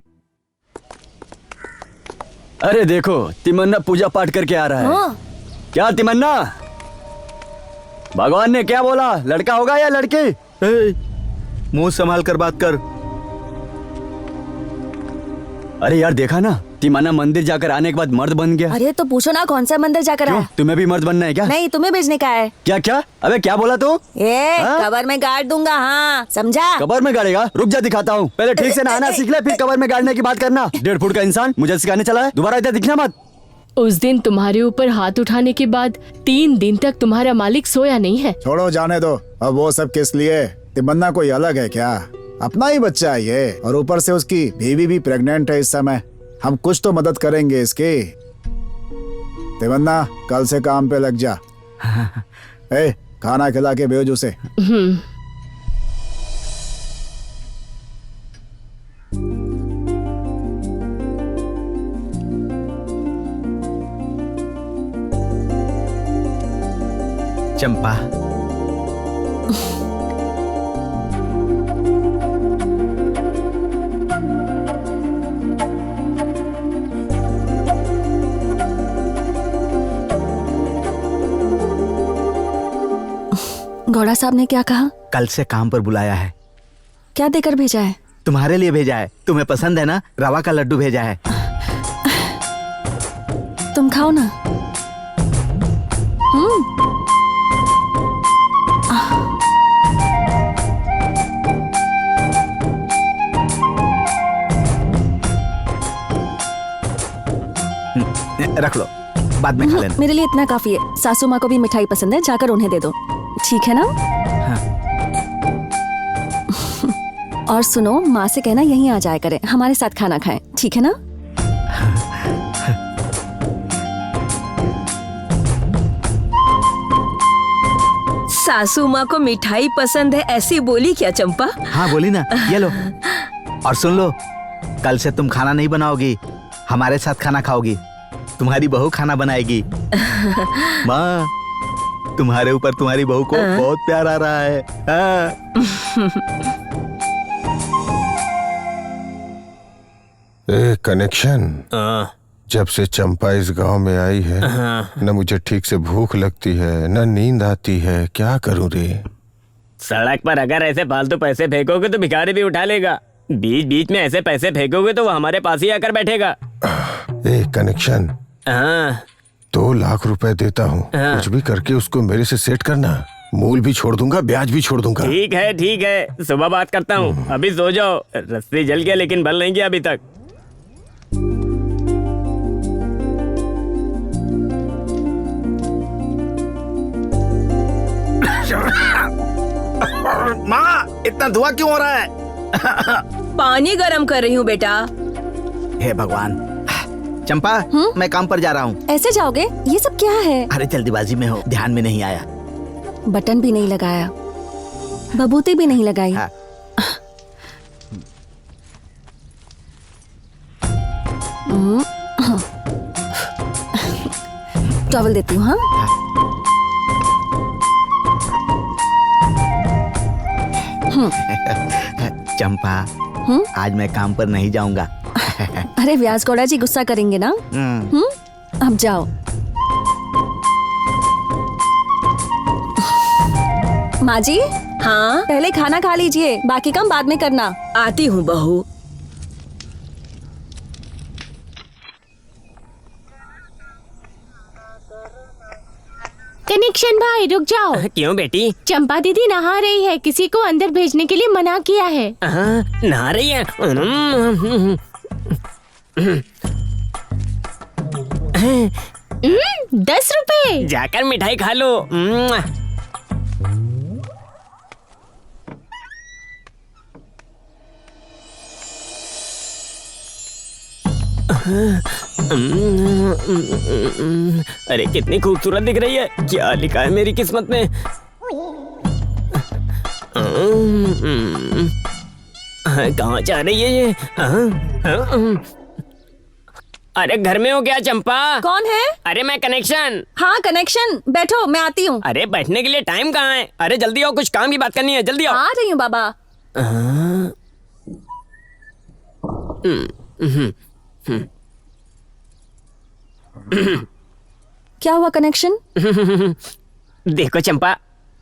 अरे देखो, तिमन्ना पूजा पाठ करके आ रहा है। हाँ। क्या तिमन्ना, भगवान ने क्या बोला, लड़का होगा या लड़की? मुंह संभाल कर बात कर। अरे यार देखा ना, तिमन्ना मंदिर जाकर आने के बाद मर्द बन गया। अरे तो पूछो ना कौन सा मंदिर जाकर आया? तुम्हें भी मर्द बनना है क्या? नहीं, तुम्हें भेजने का है। क्या क्या? अबे क्या बोला तू? कबर में गाड़ दूंगा। हाँ समझा? कबर में गाड़ेगा? रुक जा, दिखाता हूँ। पहले ठीक से नहाना सीख ले, फिर कबर में गाड़ने की बात करना। 1.5 फुट का इंसान मुझे सिखाने चला है, दोबारा इधर दिखना मत। उस दिन तुम्हारे ऊपर हाथ उठाने के बाद 3 दिन तक तुम्हारा मालिक सोया नहीं है। छोड़ो, जाने दो। अब वो सब किस लिए? तिमन्ना कोई अलग है क्या? अपना ही बच्चा है ये, और ऊपर से उसकी बीवी भी प्रेग्नेंट है इस समय। हम कुछ तो मदद करेंगे इसकी। तिमन्ना, कल से काम पे लग जा। खाना खिला के भेज उसे। चंपा, गौड़ा साहब ने क्या कहा? कल से काम पर बुलाया है। क्या देकर भेजा है? तुम्हारे लिए भेजा है, तुम्हें पसंद है ना, रवा का लड्डू भेजा है। तुम खाओ ना। रख लो, बाद में खा लेना। मेरे लिए इतना काफी है। सासू माँ को भी मिठाई पसंद है, जाकर उन्हें दे दो, ठीक है ना? हाँ। और सुनो, माँ से कहना यहीं आ जाया करे, हमारे साथ खाना खाएं, ठीक है ना? सासू माँ को मिठाई पसंद है ऐसी बोली क्या चंपा? हाँ बोली ना, ये लो। और सुन लो, कल से तुम खाना नहीं बनाओगी, हमारे साथ खाना खाओगी। तुम्हारी बहू खाना बनाएगी। माँ, तुम्हारे ऊपर तुम्हारी बहू को बहुत प्यार आ रहा है। ए कनेक्शन, जब से चंपा इस गांव में आई है न मुझे ठीक से भूख लगती है न नींद आती है, क्या करूं रे। सड़क पर अगर ऐसे फालतू पैसे फेंकोगे तो भिखारी भी उठा लेगा। बीच बीच में ऐसे पैसे फेंकोगे तो वो हमारे पास ही आकर बैठेगा। ए कनेक्शन, 2 लाख रुपए देता हूँ, कुछ भी करके उसको मेरे से सेट करना। मूल भी छोड़ दूंगा, ब्याज भी छोड़ दूंगा। ठीक है, सुबह बात करता हूँ। अभी सो जाओ। रस्सी जल गया लेकिन बल नहीं गया अभी तक। माँ, इतना धुआं क्यों हो रहा है? पानी गरम कर रही हूँ बेटा। हे भगवान। चंपा, मैं काम पर जा रहा हूँ। ऐसे जाओगे? ये सब क्या है? अरे जल्दीबाजी में हो, ध्यान में नहीं आया। बटन भी नहीं लगाया, बबूती भी नहीं लगाई। हाँ। टॉवल देती हूँ। हाँ, चंपा, आज मैं काम पर नहीं जाऊंगा। अरे व्यास गौड़ा जी गुस्सा करेंगे ना? अब जाओ। माँ जी, हाँ पहले खाना खा लीजिए, बाकी काम बाद में करना। आती हूँ बहू। कनेक्शन भाई रुक जाओ। क्यों बेटी? चंपा दीदी नहा रही है, किसी को अंदर भेजने के लिए मना किया है। नहा रही है? 10 रुपए। जाकर मिठाई खा लो। अरे कितनी खूबसूरत दिख रही है। क्या लिखा है मेरी किस्मत में? कहाँ जा रही है ये? अरे घर में हो क्या चंपा? कौन है? अरे मैं कनेक्शन। हाँ कनेक्शन, बैठो मैं आती हूँ। अरे बैठने के लिए टाइम कहाँ है? अरे जल्दी आओ, कुछ काम की बात करनी है, जल्दी आओ। आ रही हूँ बाबा। क्या हुआ कनेक्शन? देखो चंपा,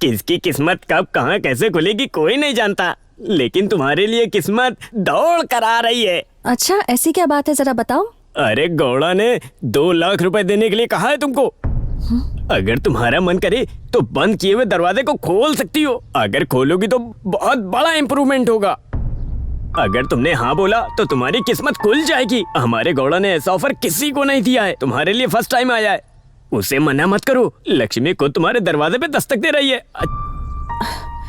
किसकी किस्मत कब कहाँ कैसे खुलेगी कोई नहीं जानता, लेकिन तुम्हारे लिए किस्मत दौड़ कर आ रही है। अच्छा, ऐसी क्या बात है, जरा बताओ। अरे गौड़ा ने 2 लाख रुपए देने के लिए कहा है तुमको। अगर तुम्हारा मन करे तो बंद किए हुए दरवाजे को खोल सकती हो। अगर खोलोगी तो बहुत बड़ा इम्प्रूवमेंट होगा। अगर तुमने हाँ बोला तो तुम्हारी किस्मत खुल जाएगी। हमारे गौड़ा ने ऐसा ऑफर किसी को नहीं दिया है, तुम्हारे लिए फर्स्ट टाइम आया है। उसे मना मत करो, लक्ष्मी खुद तुम्हारे दरवाजे पे दस्तक दे रही है।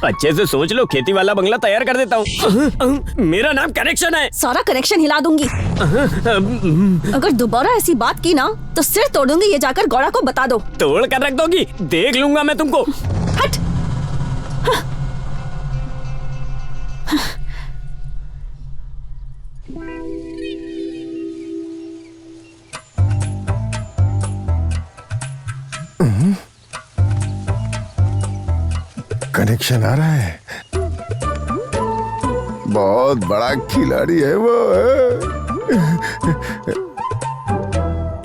अच्छे से सोच लो, खेती वाला बंगला तैयार कर देता हूँ। मेरा नाम कनेक्शन है। सारा कनेक्शन हिला दूंगी। अगर दोबारा ऐसी बात की ना तो सिर तोड़ दूंगी। ये जाकर गौड़ा को बता दो। तोड़ कर रख दोगी? देख लूंगा मैं तुमको। हट। कनेक्शन आ रहा है। बहुत बड़ा खिलाड़ी है वो।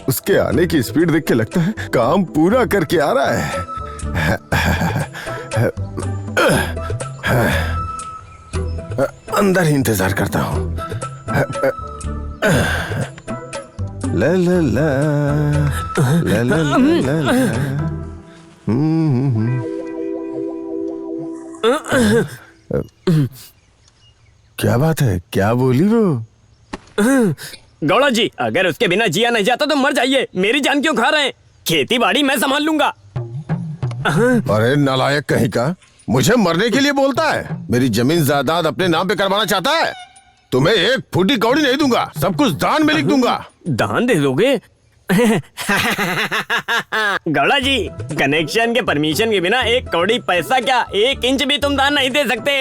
उसके आने की स्पीड देख के लगता है काम पूरा करके आ रहा है। अंदर ही इंतजार करता हूँ। ला ला ला ला ला ला ला। क्या बात है, क्या बोली वो? गौड़ा जी, अगर उसके बिना जिया नहीं जाता तो मर जाइए, मेरी जान क्यों खा रहे हैं? खेती बाड़ी मैं संभाल लूंगा। अरे नालायक कहीं का, मुझे मरने के लिए बोलता है? मेरी जमीन जायदाद अपने नाम पे करवाना चाहता है? तुम्हें एक फूटी कौड़ी नहीं दूंगा, सब कुछ दान में लिख दूंगा। दान दे दोगे? गौड़ा जी, कनेक्शन के परमिशन के बिना एक कौड़ी पैसा क्या, 1 इंच भी तुम दान नहीं दे सकते।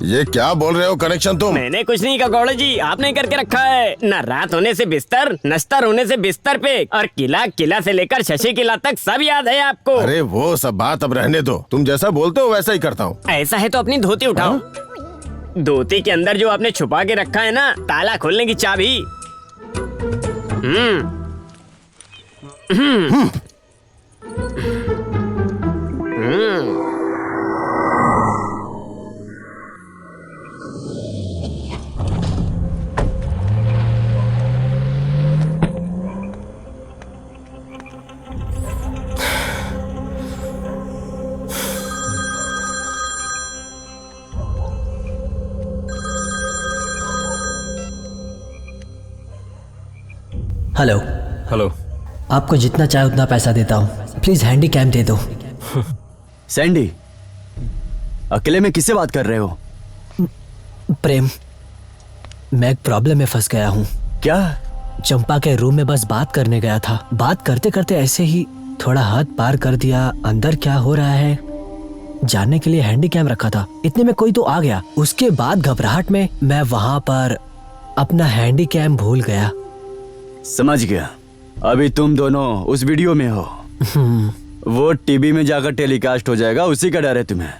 ये क्या बोल रहे हो कनेक्शन तुम? मैंने कुछ नहीं कहा गौड़ा जी, आपने करके रखा है। न रात होने से बिस्तर, नश्तर होने से बिस्तर पे, और किला से लेकर शशि किला तक सब याद है आपको। अरे वो सब बात अब रहने दो, तुम जैसा बोलते हो वैसा ही करता हूँ। ऐसा है तो अपनी धोती उठाओ। धोती के अंदर जो आपने छुपा के रखा है ना, ताला खोलने की चाबी। हेलो। हेलो। आपको जितना चाहे उतना पैसा देता हूँ, प्लीज हैंडी कैम दे दो। सैंडी, अकेले में किससे बात कर रहे हो? प्रेम, मैं एक प्रॉब्लम में फंस गया हूँ। क्या? चंपा के रूम में बस बात करने गया था, बात करते करते ऐसे ही थोड़ा हद पार कर दिया। अंदर क्या हो रहा है जानने के लिए हैंडी कैम रखा था, इतने में कोई तो आ गया। उसके बाद घबराहट में मैं वहां पर अपना हैंडी कैम भूल गया। समझ गया। अभी तुम दोनों उस वीडियो में हो। वो टीवी में जाकर टेलीकास्ट हो जाएगा, उसी का डर है तुम्हें।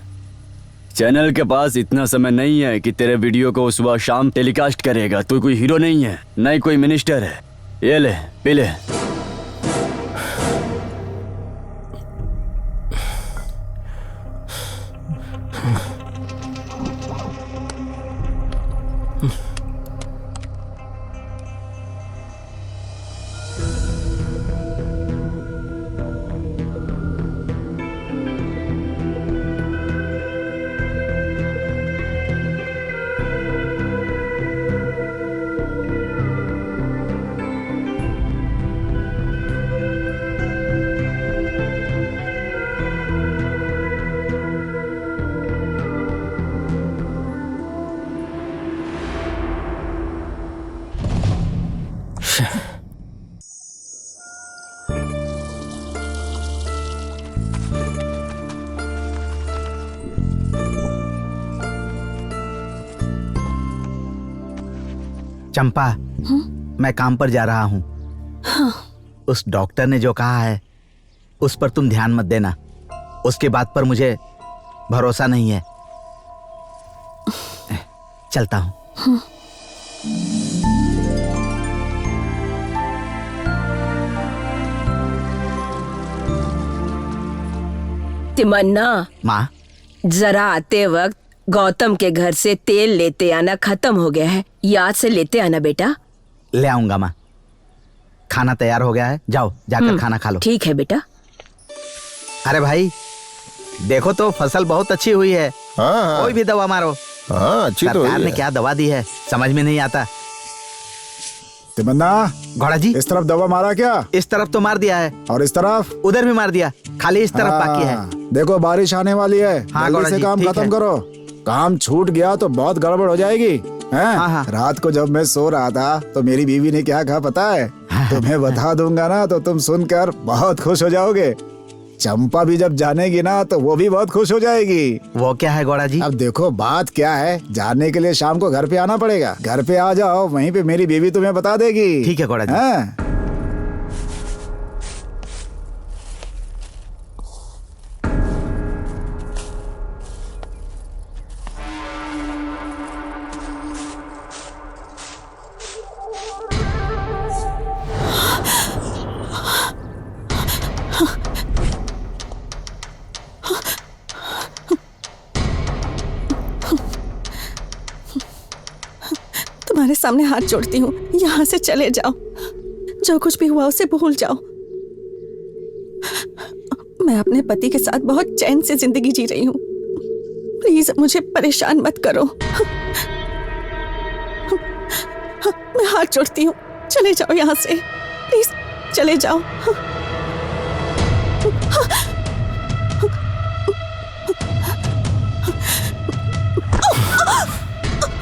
चैनल के पास इतना समय नहीं है कि तेरे वीडियो को सुबह शाम टेलीकास्ट करेगा। तू कोई हीरो नहीं है, न ही कोई मिनिस्टर है। ये ले, पी ले। चंपा, मैं काम पर जा रहा हूँ। हाँ। उस डॉक्टर ने जो कहा है उस पर तुम ध्यान मत देना। उसके बात पर मुझे भरोसा नहीं है। चलता हूँ। हाँ। तिमन्ना, माँ, जरा आते वक्त गौतम के घर से तेल लेते आना, खत्म हो गया है, याद से लेते आना बेटा। ले आऊंगा माँ। खाना तैयार हो गया है, जाओ जाकर खाना खा लो। ठीक है बेटा। अरे भाई देखो तो फसल बहुत अच्छी हुई है। हाँ। कोई भी दवा मारो। हाँ, अच्छी तो सरकार ने क्या दवा दी है समझ में नहीं आता। तिमन्ना, घोड़ा जी, इस तरफ दवा मारा क्या? इस तरफ तो मार दिया है। और इस तरफ? उधर भी मार दिया, खाली इस तरफ बाकी है। देखो बारिश आने वाली है। हाँ, जल्दी से जी, काम ठीक खत्म है। करो। काम छूट गया तो बहुत गड़बड़ हो जाएगी। हैं? हाँ। रात को जब मैं सो रहा था तो मेरी बीवी ने क्या कहा पता है? तुम्हें बता दूंगा ना तो तुम सुनकर बहुत खुश हो जाओगे। चंपा भी जब जानेगी ना तो वो भी बहुत खुश हो जाएगी। वो क्या है घोड़ा जी? अब देखो बात क्या है, जानने के लिए शाम को घर पे आना पड़ेगा। घर पे आ जाओ, वहीं पे मेरी बीवी तुम्हें बता देगी। ठीक है घोड़ा जी। हाँ? तुम्हारे सामने हाथ जोड़ती हूँ, यहाँ से चले जाओ। जो कुछ भी हुआ उसे भूल जाओ। मैं अपने पति के साथ बहुत चैन से जिंदगी जी रही हूँ। प्लीज मुझे परेशान मत करो। मैं हाथ जोड़ती हूँ, चले जाओ यहाँ से, प्लीज चले जाओ।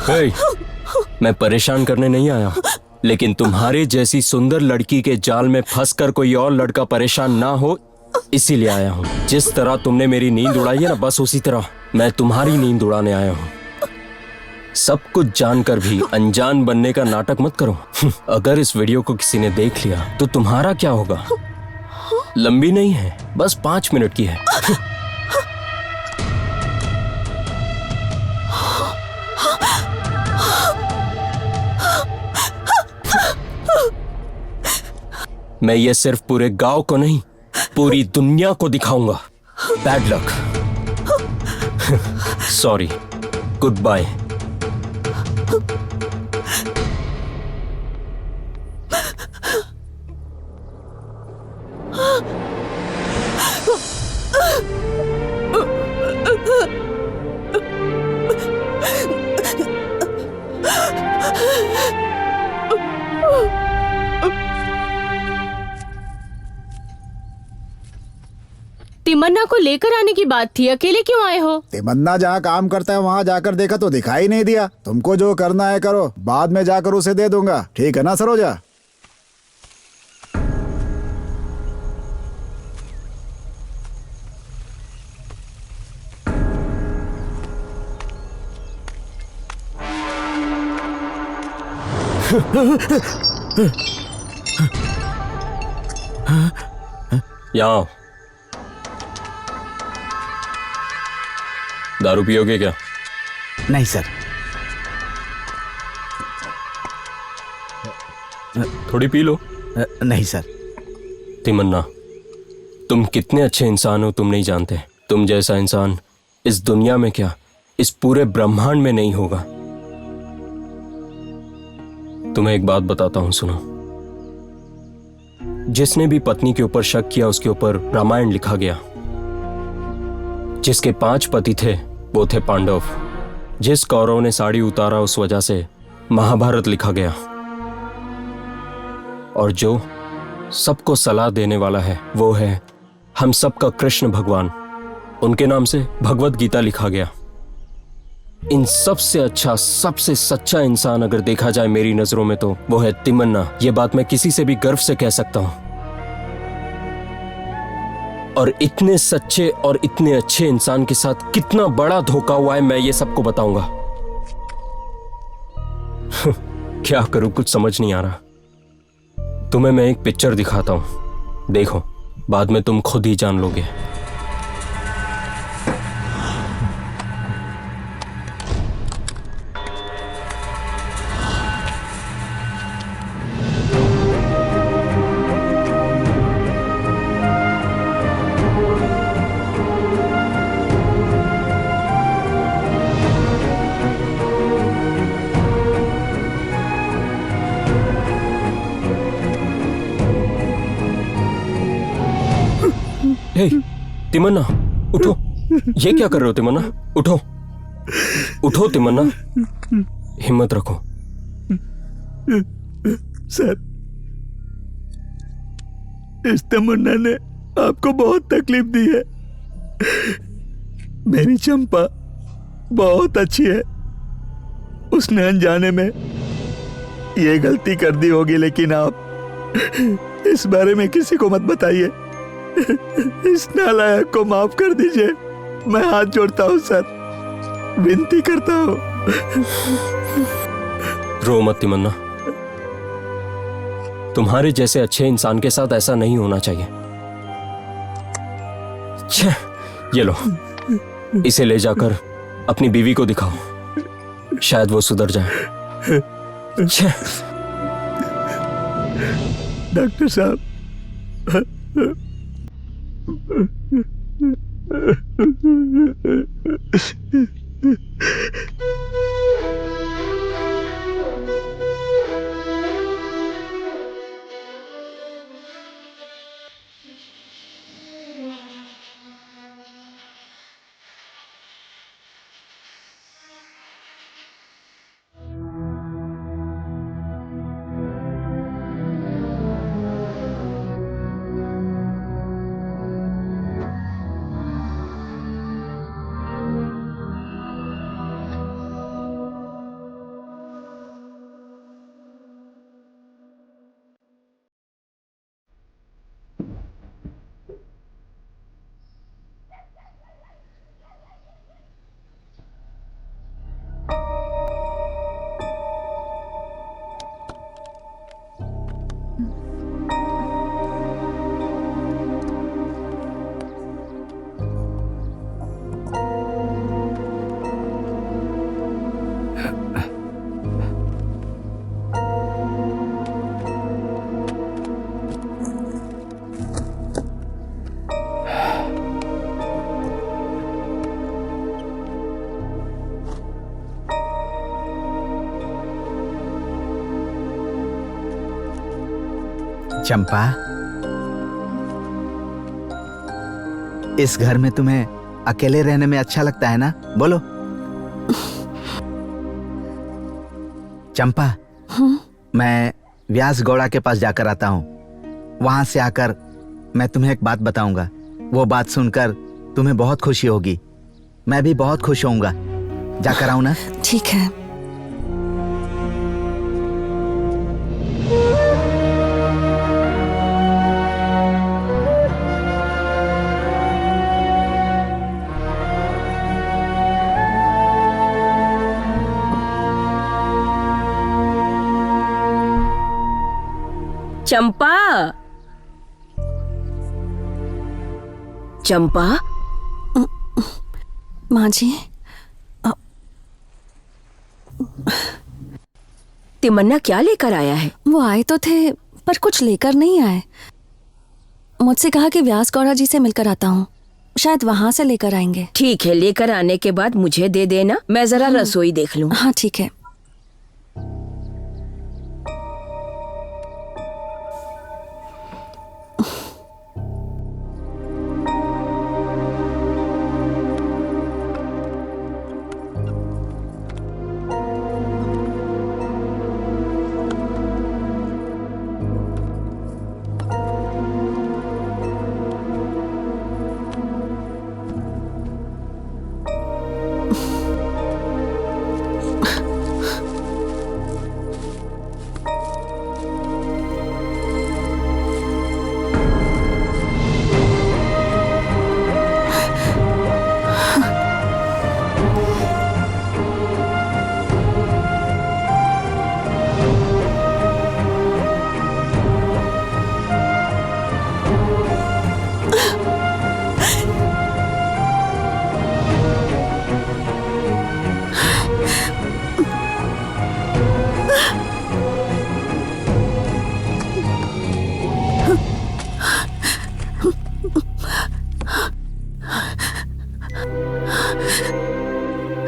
हे, मैं परेशान करने नहीं आया, लेकिन तुम्हारे जैसी सुंदर लड़की के जाल में फंसकर कोई और लड़का परेशान ना हो, इसीलिए आया हूँ। जिस तरह तुमने मेरी नींद उड़ाई है ना, बस उसी तरह मैं तुम्हारी नींद उड़ाने आया हूँ। सब कुछ जानकर भी अनजान बनने का नाटक मत करो। अगर इस वीडियो को किसी ने देख लिया तो तुम्हारा क्या होगा? लंबी नहीं है, बस 5 मिनट की है। मैं ये सिर्फ पूरे गांव को नहीं, पूरी दुनिया को दिखाऊंगा। Bad luck. Sorry, goodbye. Timanna को लेकर आने की बात थी, अकेले क्यों आए हो? तिमन्ना जहाँ काम करता है वहाँ जाकर देखा तो दिखाई नहीं दिया। तुमको जो करना है करो, बाद में जाकर उसे दे दूंगा, ठीक है ना सरोजा? यहाँ दारू पियोगे क्या? नहीं सर। थोड़ी पी लो। नहीं सर। तिमन्ना, तुम कितने अच्छे इंसान हो तुम नहीं जानते। तुम जैसा इंसान इस दुनिया में क्या, इस पूरे ब्रह्मांड में नहीं होगा। तुम्हें एक बात बताता हूं, सुनो। जिसने भी पत्नी के ऊपर शक किया उसके ऊपर रामायण लिखा गया। जिसके 5 पति थे वो थे पांडव। जिस कौरव ने साड़ी उतारा उस वजह से महाभारत लिखा गया। और जो सबको सलाह देने वाला है वो है हम सबका कृष्ण भगवान। उनके नाम से भगवत गीता लिखा गया। इन सबसे अच्छा, सबसे सच्चा इंसान अगर देखा जाए मेरी नजरों में तो वो है तिमन्ना। ये बात मैं किसी से भी गर्व से कह सकता हूं। और इतने सच्चे और इतने अच्छे इंसान के साथ कितना बड़ा धोखा हुआ है मैं ये सबको बताऊंगा। क्या करूं, कुछ समझ नहीं आ रहा। तुम्हें मैं एक पिक्चर दिखाता हूं, देखो, बाद में तुम खुद ही जान लोगे। हे, तिमन्ना, उठो। ये क्या कर रहे हो तिमन्ना? उठो, उठो तिमन्ना, हिम्मत रखो। सर, इस तमन्ना ने आपको बहुत तकलीफ दी है। मेरी चंपा बहुत अच्छी है। उसने अनजाने में ये गलती कर दी होगी, लेकिन आप इस बारे में किसी को मत बताइए। इस नालायक को माफ कर दीजिए। मैं हाथ जोड़ता हूँ सर, विनती करता हूँ। रो मत तिमन्ना, तुम्हारे जैसे अच्छे इंसान के साथ ऐसा नहीं होना चाहिए। छे, ये लो, इसे ले जाकर अपनी बीवी को दिखाओ, शायद वो सुधर जाए। छे। डॉक्टर साहब, चंपा, इस घर में तुम्हें अकेले रहने में अच्छा लगता है ना? बोलो। चंपा, मैं व्यास गौड़ा के पास जाकर आता हूँ। वहां से आकर मैं तुम्हें एक बात बताऊंगा। वो बात सुनकर तुम्हें बहुत खुशी होगी। मैं भी बहुत खुश होऊंगा। जाकर आऊं ना? ठीक है। चंपा, चंपा, माँ जी, तिमन्ना क्या लेकर आया है? वो आए तो थे पर कुछ लेकर नहीं आए। मुझसे कहा कि व्यास गौड़ा जी से मिलकर आता हूँ, शायद वहां से लेकर आएंगे। ठीक है, लेकर आने के बाद मुझे दे देना, मैं जरा रसोई देख लूं। हाँ ठीक है।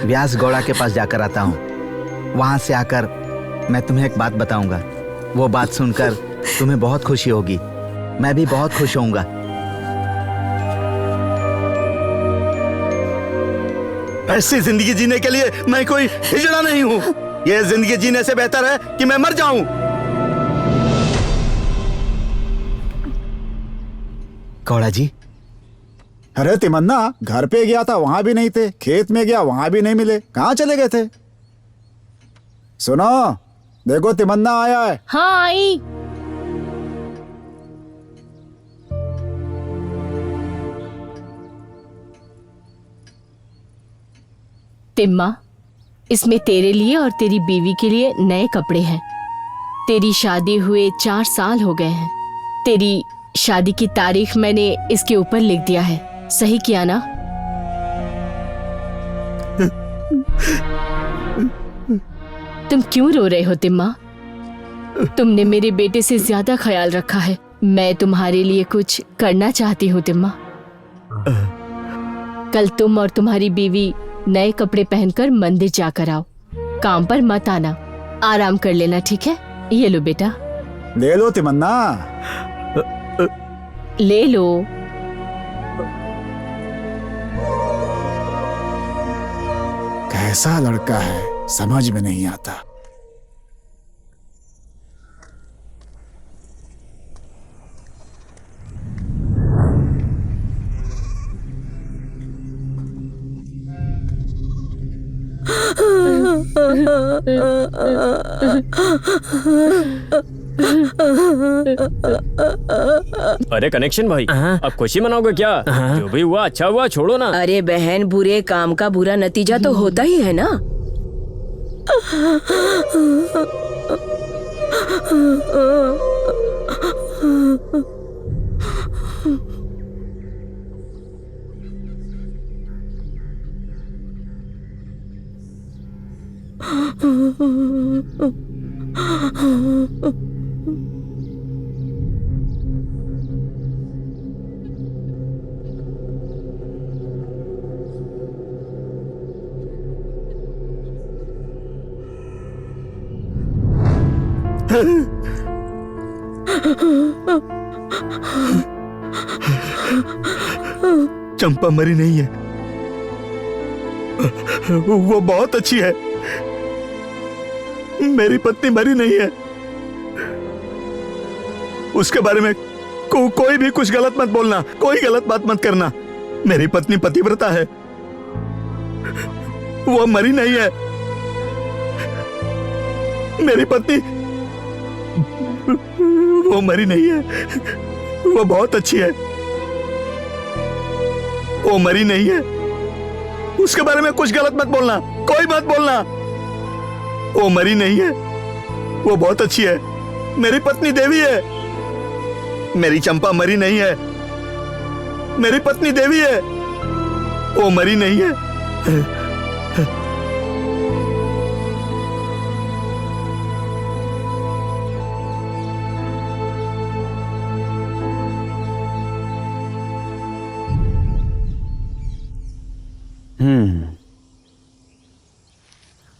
व्यास गौड़ा के पास जाकर आता हूँ। वहां से आकर मैं तुम्हें एक बात बताऊंगा। वो बात सुनकर तुम्हें बहुत खुशी होगी। मैं भी बहुत खुश होऊंगा। ऐसी जिंदगी जीने के लिए मैं कोई हिजड़ा नहीं हूँ। ये जिंदगी जीने से बेहतर है कि मैं मर जाऊं। गौड़ा जी। अरे तिमन्ना, घर पे गया था वहां भी नहीं थे, खेत में गया वहां भी नहीं मिले, कहाँ चले गए थे? सुनो, देखो तिमन्ना आया है। हाँ आई। तिम्मा, इसमें तेरे लिए और तेरी बीवी के लिए नए कपड़े हैं। तेरी शादी हुए 4 साल हो गए हैं। तेरी शादी की तारीख मैंने इसके ऊपर लिख दिया है। सही किया ना? तुम क्यों रो रहे हो तिम्मा? तुमने मेरे बेटे से ज्यादा ख्याल रखा है। मैं तुम्हारे लिए कुछ करना चाहती हूँ तिम्मा। कल तुम और तुम्हारी बीवी नए कपड़े पहनकर मंदिर जाकर आओ। काम पर मत आना, आराम कर लेना, ठीक है? ये लो बेटा। ले लो तिमन्ना। ले लो। कैसा लड़का है, समझ में नहीं आता। अरे कनेक्शन भाई, अब खुशी मनाओगे क्या? जो भी हुआ अच्छा हुआ, छोड़ो ना। अरे बहन, बुरे काम का बुरा नतीजा तो होता ही है ना। चंपा मरी नहीं है, वो बहुत अच्छी है। मेरी पत्नी मरी नहीं है। उसके बारे में कोई भी कुछ गलत मत बोलना, कोई गलत बात मत करना। मेरी पत्नी पतिव्रता है, वो मरी नहीं है। मेरी पत्नी वो मरी नहीं है, वो बहुत अच्छी है। वो मरी नहीं है। उसके बारे में कुछ गलत मत बोलना, कोई मत बोलना। वो मरी नहीं है, वो बहुत अच्छी है। मेरी पत्नी देवी है। मेरी चंपा मरी नहीं है। मेरी पत्नी देवी है, वो मरी नहीं है।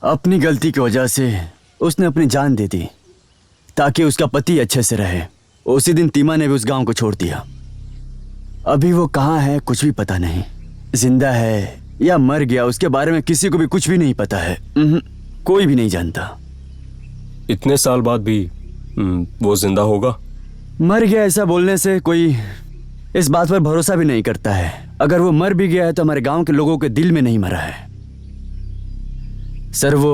अपनी गलती की वजह से उसने अपनी जान दे दी ताकि उसका पति अच्छे से रहे। उसी दिन तीमा ने भी उस गांव को छोड़ दिया। अभी वो कहाँ है कुछ भी पता नहीं। जिंदा है या मर गया उसके बारे में किसी को भी कुछ भी नहीं पता है। कोई भी नहीं जानता। इतने साल बाद भी वो जिंदा होगा? मर गया ऐसा बोलने से कोई इस बात पर भरोसा भी नहीं करता है। अगर वो मर भी गया है तो हमारे गांव के लोगों के दिल में नहीं मरा है। सर वो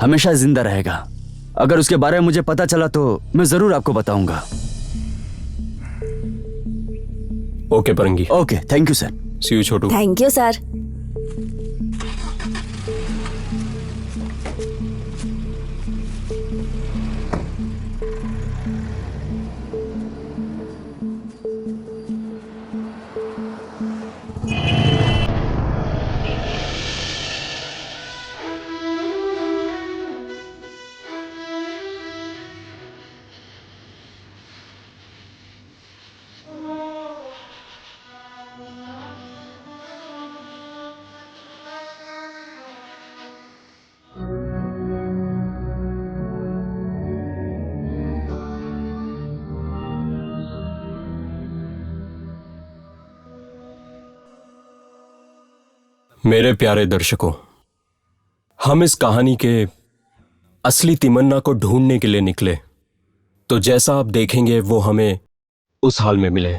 हमेशा जिंदा रहेगा। अगर उसके बारे में मुझे पता चला तो मैं जरूर आपको बताऊंगा। ओके परंगी। Okay, thank you sir. See you Chhotu. Thank you sir. मेरे प्यारे दर्शकों, हम इस कहानी के असली तिमन्ना को ढूंढने के लिए निकले, तो जैसा आप देखेंगे वो हमें उस हाल में मिले।